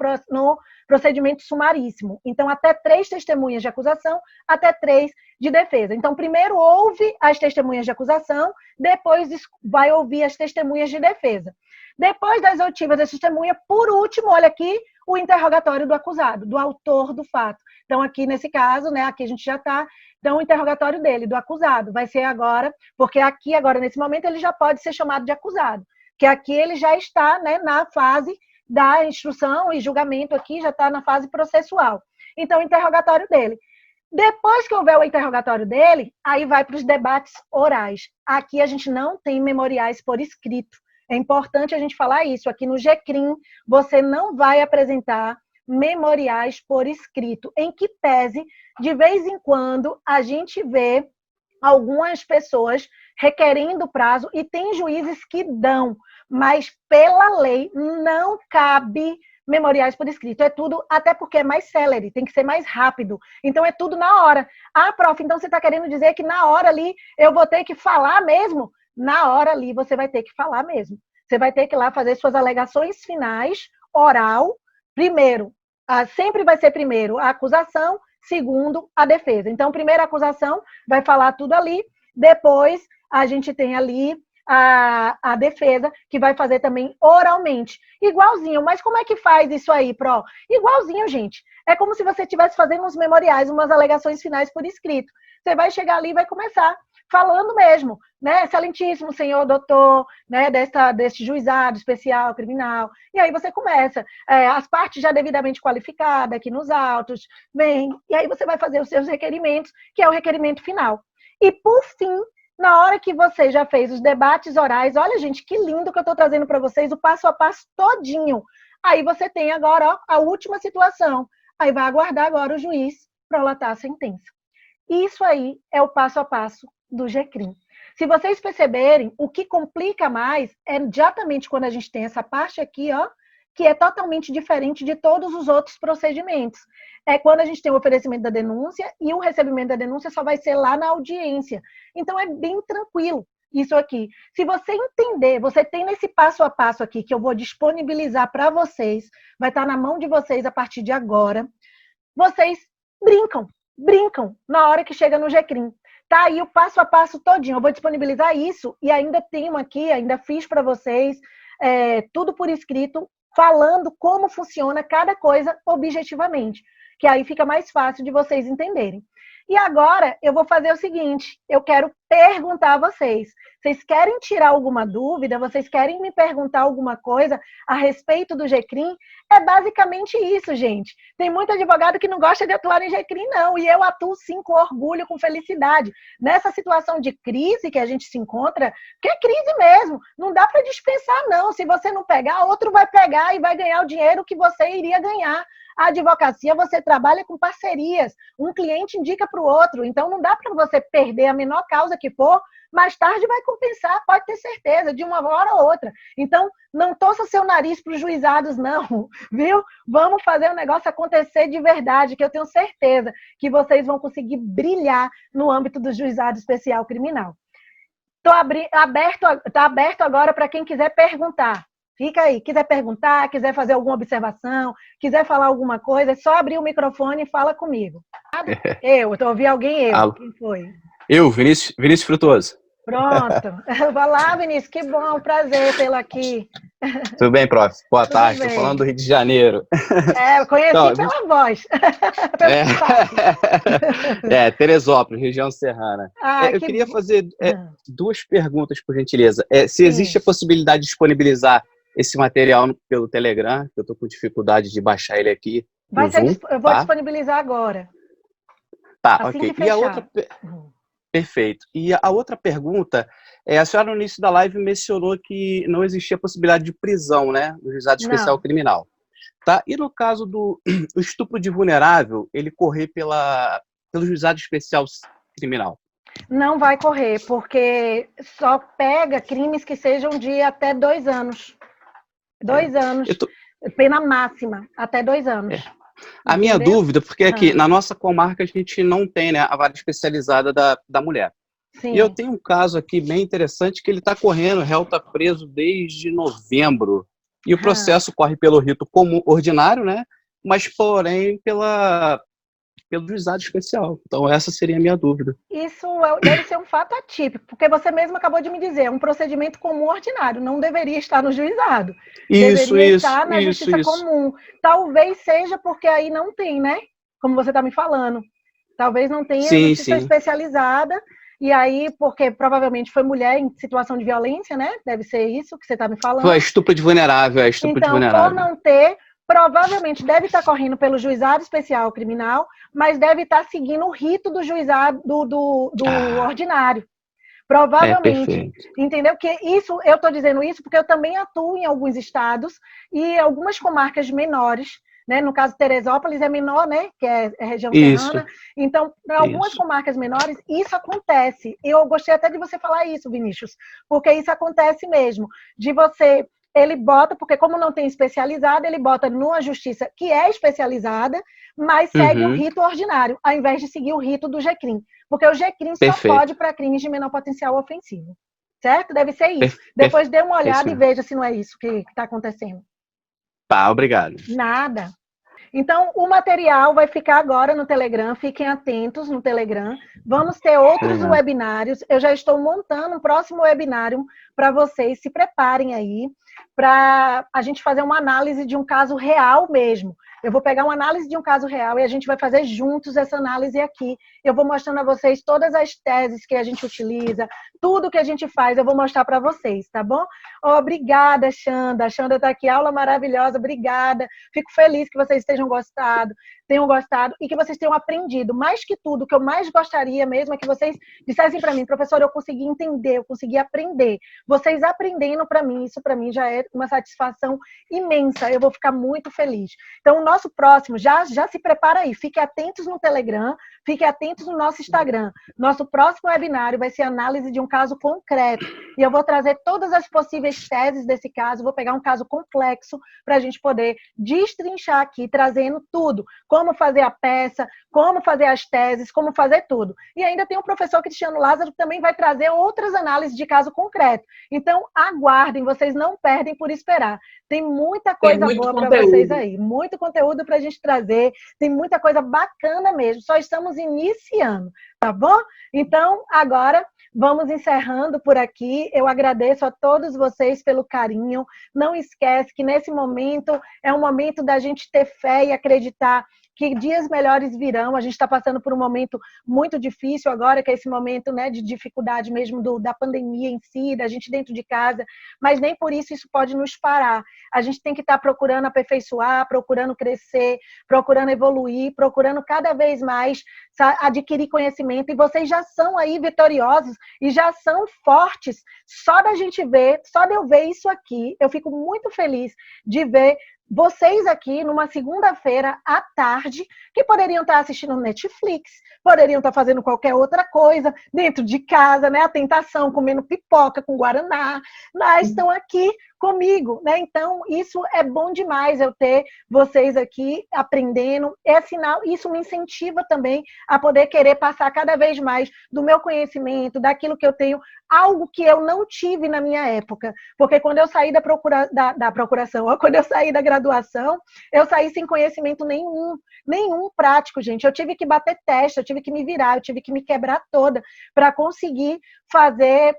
procedimento sumaríssimo. Então, até 3 testemunhas de acusação, até 3 de defesa. Então, primeiro ouve as testemunhas de acusação, depois vai ouvir as testemunhas de defesa. Depois das oitivas da testemunha, por último, olha aqui, o interrogatório do acusado, do autor do fato. Então, aqui nesse caso, né, aqui a gente já está, então o interrogatório dele, do acusado, vai ser agora, porque aqui, agora, nesse momento, ele já pode ser chamado de acusado, que aqui ele já está, né, na fase da instrução e julgamento aqui, já está na fase processual. Então, o interrogatório dele. Depois que houver o interrogatório dele, aí vai para os debates orais. Aqui a gente não tem memoriais por escrito. É importante a gente falar isso. Aqui no GCRIM, você não vai apresentar memoriais por escrito, em que pese, de vez em quando, a gente vê algumas pessoas requerendo prazo, e tem juízes que dão, mas pela lei não cabe memoriais por escrito. É tudo, até porque é mais célere, tem que ser mais rápido. Então, é tudo na hora. Ah, prof, então você está querendo dizer que na hora ali eu vou ter que falar mesmo? Na hora ali você vai ter que falar mesmo. Você vai ter que ir lá fazer suas alegações finais, oral, primeiro, sempre vai ser primeiro a acusação, segundo a defesa. Então, primeiro a acusação vai falar tudo ali, depois a gente tem ali a defesa, que vai fazer também oralmente. Igualzinho. Mas como é que faz isso aí, Pro? Igualzinho, gente. É como se você estivesse fazendo uns memoriais, umas alegações finais por escrito. Você vai chegar ali e vai começar falando mesmo, né? Excelentíssimo senhor doutor, né? Deste juizado especial criminal. E aí você começa, as partes já devidamente qualificadas aqui nos autos, vem, e aí você vai fazer os seus requerimentos, que é o requerimento final. E por fim, na hora que você já fez os debates orais, olha, gente, que lindo que eu estou trazendo para vocês o passo a passo todinho. Aí você tem agora, ó, a última situação. Aí vai aguardar agora o juiz prolatar a sentença. Isso aí é o passo a passo do GCRIM. Se vocês perceberem, o que complica mais é exatamente quando a gente tem essa parte aqui, ó, que é totalmente diferente de todos os outros procedimentos. É quando a gente tem o oferecimento da denúncia e o recebimento da denúncia só vai ser lá na audiência. Então, é bem tranquilo isso aqui. Se você entender, você tem nesse passo a passo aqui, que eu vou disponibilizar para vocês, vai estar na mão de vocês a partir de agora, vocês brincam na hora que chega no GCRIM. Tá aí o passo a passo todinho. Eu vou disponibilizar isso e ainda tenho aqui, ainda fiz para vocês, tudo por escrito, falando como funciona cada coisa objetivamente, que aí fica mais fácil de vocês entenderem. E agora eu vou fazer o seguinte, eu quero perguntar a vocês. Vocês querem tirar alguma dúvida? Vocês querem me perguntar alguma coisa a respeito do GCRIM? É basicamente isso, gente. Tem muito advogado que não gosta de atuar em GCRIM, não. E eu atuo, sim, com orgulho, com felicidade. Nessa situação de crise que a gente se encontra, que é crise mesmo, não dá para dispensar, não. Se você não pegar, outro vai pegar e vai ganhar o dinheiro que você iria ganhar. A advocacia, você trabalha com parcerias. Um cliente indica para o outro. Então, não dá para você perder a menor causa que for, mais tarde vai compensar, pode ter certeza, de uma hora ou outra. Então, não torça seu nariz para os juizados, não, viu? Vamos fazer o negócio acontecer de verdade, que eu tenho certeza que vocês vão conseguir brilhar no âmbito do juizado especial criminal. Está aberto agora para quem quiser perguntar. Fica aí, quiser perguntar, quiser fazer alguma observação, quiser falar alguma coisa, é só abrir o microfone e fala comigo. Eu ouvi alguém, quem foi? Eu, Vinícius Frutuoso. Pronto. Vai lá, Vinícius, que bom, prazer tê-lo aqui. Tudo bem, prof? Boa tarde, bem. Estou falando do Rio de Janeiro. Eu conheci então, pela voz. Teresópolis, região serrana. Eu queria fazer duas perguntas, por gentileza. Se existe a possibilidade de disponibilizar esse material pelo Telegram, que eu estou com dificuldade de baixar ele aqui. Eu vou disponibilizar agora. Tá, assim ok. E a outra... Perfeito. E a outra pergunta a senhora no início da live mencionou que não existia possibilidade de prisão, né, no juizado especial criminal. Tá? E no caso do estupro de vulnerável, ele correr pelo juizado especial criminal? Não vai correr, porque só pega crimes que sejam de até 2 anos. 2 anos. Pena máxima, até 2 anos. A minha dúvida, porque aqui na nossa comarca a gente não tem, né, a vara especializada da mulher. Sim. E eu tenho um caso aqui bem interessante que ele está correndo, o réu está preso desde novembro. E o processo corre pelo rito comum, ordinário, né? Mas, porém, pelo juizado especial. Então, essa seria a minha dúvida. Isso deve ser um fato atípico, porque você mesmo acabou de me dizer, é um procedimento comum ordinário, não deveria estar no juizado. Deveria estar na justiça comum. Talvez seja porque aí não tem, né? Como você está me falando. Talvez não tenha justiça especializada, e aí, porque provavelmente foi mulher em situação de violência, né? Deve ser isso que você está me falando. Foi estupro de vulnerável, de vulnerável. Por não ter, provavelmente deve estar correndo pelo juizado especial criminal, mas deve estar seguindo o rito do juizado do ordinário. Provavelmente. Entendeu? Que isso, eu estou dizendo isso porque eu também atuo em alguns estados e algumas comarcas menores, né? No caso, Teresópolis é menor, né? Que é região serrana. Então, em algumas comarcas menores, isso acontece. Eu gostei até de você falar isso, Vinícius, porque isso acontece mesmo. De você... Ele bota, porque como não tem especializada, ele bota numa justiça que é especializada, mas segue o rito ordinário, ao invés de seguir o rito do GCRIM. Porque o GCRIM só pode para crimes de menor potencial ofensivo. Certo? Deve ser isso. Depois dê uma olhada e veja se não é isso que está acontecendo. Tá, obrigado. Nada. Então, o material vai ficar agora no Telegram, fiquem atentos no Telegram. Vamos ter outros webinários. Eu já estou montando um próximo webinário para vocês, se preparem aí, para a gente fazer uma análise de um caso real mesmo. Eu vou pegar uma análise de um caso real e a gente vai fazer juntos essa análise aqui. Eu vou mostrando a vocês todas as teses que a gente utiliza, tudo que a gente faz, eu vou mostrar para vocês, tá bom? Obrigada, Xanda. A Xanda está aqui, aula maravilhosa, obrigada. Fico feliz que vocês tenham gostado e que vocês tenham aprendido. Mais que tudo, o que eu mais gostaria mesmo é que vocês dissessem para mim, professor, eu consegui entender, eu consegui aprender. Vocês aprendendo para mim, isso para mim já é uma satisfação imensa. Eu vou ficar muito feliz. Então, o nosso próximo, já se prepara aí. Fiquem atentos no Telegram, fiquem atentos no nosso Instagram. Nosso próximo webinário vai ser análise de um caso concreto. E eu vou trazer todas as possíveis teses desse caso, vou pegar um caso complexo para a gente poder destrinchar aqui, trazendo tudo. Como fazer a peça, como fazer as teses, como fazer tudo. E ainda tem o professor Cristiano Lázaro, que também vai trazer outras análises de caso concreto. Então, aguardem, vocês não perdem por esperar. Tem muita coisa boa para vocês aí. Muito conteúdo para a gente trazer. Tem muita coisa bacana mesmo. Só estamos iniciando, tá bom? Então, agora, vamos encerrando por aqui. Eu agradeço a todos vocês pelo carinho. Não esquece que nesse momento é um momento da gente ter fé e acreditar que dias melhores virão. A gente está passando por um momento muito difícil agora, que é esse momento, né, de dificuldade mesmo da pandemia em si, da gente dentro de casa, mas nem por isso pode nos parar. A gente tem que estar procurando aperfeiçoar, procurando crescer, procurando evoluir, procurando cada vez mais adquirir conhecimento, e vocês já são aí vitoriosos e já são fortes. Só da gente ver, só de eu ver isso aqui, eu fico muito feliz de ver vocês aqui numa segunda-feira à tarde, que poderiam estar assistindo Netflix, poderiam estar fazendo qualquer outra coisa dentro de casa, né? A tentação, comendo pipoca com guaraná, mas estão aqui comigo, né? Então, isso é bom demais, eu ter vocês aqui aprendendo. É sinal, isso me incentiva também a poder querer passar cada vez mais do meu conhecimento, daquilo que eu tenho, algo que eu não tive na minha época. Porque quando eu saí da procuração, ou quando eu saí da graduação, eu saí sem conhecimento nenhum prático, gente. Eu tive que bater teste, eu tive que me virar, eu tive que me quebrar toda para conseguir fazer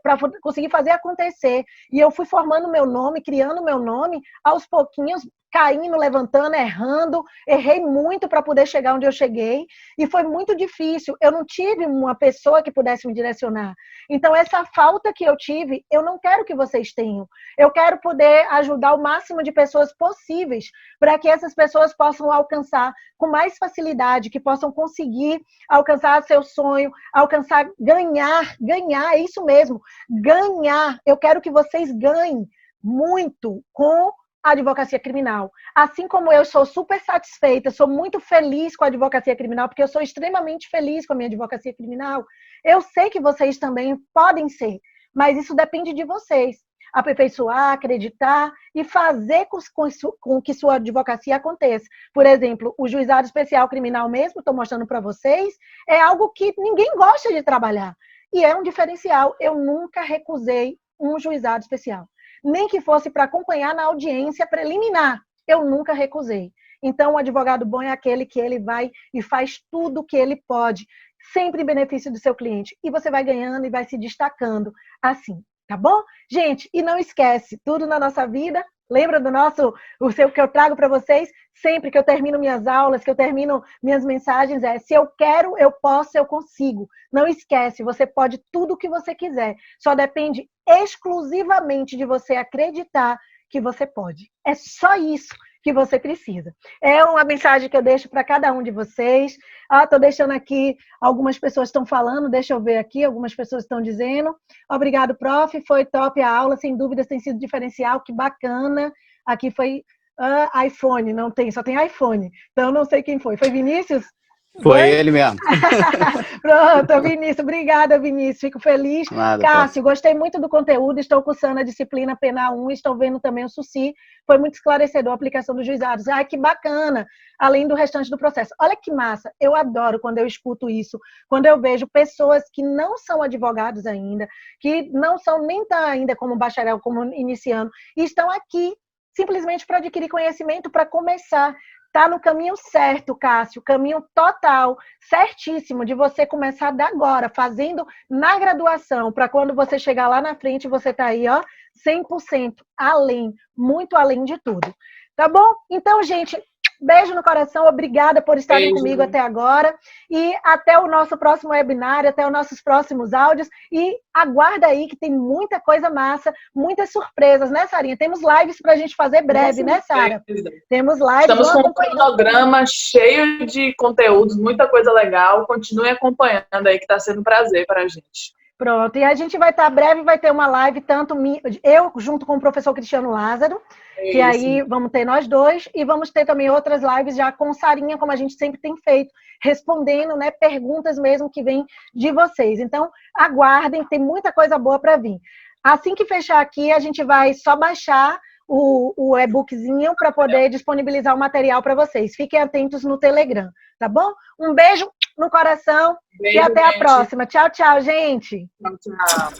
acontecer. E eu fui formando meu nome, criando meu nome, aos pouquinhos, caindo, levantando, errando, errei muito para poder chegar onde eu cheguei, e foi muito difícil. Eu não tive uma pessoa que pudesse me direcionar. Então, essa falta que eu tive, eu não quero que vocês tenham. Eu quero poder ajudar o máximo de pessoas possíveis, para que essas pessoas possam alcançar com mais facilidade, que possam conseguir alcançar seu sonho, alcançar, ganhar, é isso mesmo, ganhar. Eu quero que vocês ganhem muito com a advocacia criminal. Assim como eu sou super satisfeita, sou muito feliz com a advocacia criminal, porque eu sou extremamente feliz com a minha advocacia criminal, eu sei que vocês também podem ser, mas isso depende de vocês. Aperfeiçoar, acreditar e fazer com que sua advocacia aconteça. Por exemplo, o juizado especial criminal mesmo, estou mostrando para vocês, é algo que ninguém gosta de trabalhar. E é um diferencial. Eu nunca recusei um juizado especial. Nem que fosse para acompanhar na audiência preliminar. Eu nunca recusei. Então, o advogado bom é aquele que ele vai e faz tudo o que ele pode, sempre em benefício do seu cliente. E você vai ganhando e vai se destacando assim, tá bom? Gente, e não esquece, tudo na nossa vida, lembra do que eu trago para vocês? Sempre que eu termino minhas aulas, que eu termino minhas mensagens, se eu quero, eu posso, eu consigo. Não esquece, você pode tudo o que você quiser. Só depende exclusivamente de você acreditar que você pode. É só isso que você precisa. É uma mensagem que eu deixo para cada um de vocês. Estou deixando aqui, algumas pessoas estão falando, deixa eu ver aqui, algumas pessoas estão dizendo. Obrigado, prof, foi top a aula, sem dúvidas tem sido diferencial, que bacana. Aqui foi iPhone, não tem, só tem iPhone. Então, não sei quem foi. Foi Vinícius? Foi ele mesmo. Pronto, Vinícius. Obrigada, Vinícius. Fico feliz. Nada, Cássio, gostei muito do conteúdo. Estou cursando a disciplina Penal 1. Estou vendo também o SUSI. Foi muito esclarecedor a aplicação dos juizados. Ai, que bacana. Além do restante do processo. Olha que massa. Eu adoro quando eu escuto isso. Quando eu vejo pessoas que não são advogados ainda, que não são nem ainda como bacharel, como iniciando, e estão aqui simplesmente para adquirir conhecimento, para começar. tá no caminho certo, Cássio, caminho total, certíssimo, de você começar da agora, fazendo na graduação, para quando você chegar lá na frente, você tá aí, ó, 100% além, muito além de tudo. Tá bom? Então, gente, beijo no coração, obrigada por estarem comigo até agora. E até o nosso próximo webinar, até os nossos próximos áudios. E aguarda aí que tem muita coisa massa, muitas surpresas, né, Sarinha? Temos lives para a gente fazer breve, né, Sara? Temos lives. Estamos com um cronograma cheio de conteúdos, muita coisa legal. Continue acompanhando aí, que está sendo um prazer para a gente. Pronto, e a gente vai estar breve, vai ter uma live, tanto eu junto com o professor Cristiano Lázaro, que aí vamos ter nós dois, e vamos ter também outras lives já com Sarinha, como a gente sempre tem feito, respondendo, né, perguntas mesmo que vêm de vocês. Então, aguardem, tem muita coisa boa para vir. Assim que fechar aqui, a gente vai só baixar o e-bookzinho para poder disponibilizar o material para vocês. Fiquem atentos no Telegram, tá bom? Um beijo no coração e até a próxima. Tchau, tchau, gente. Tchau, tchau.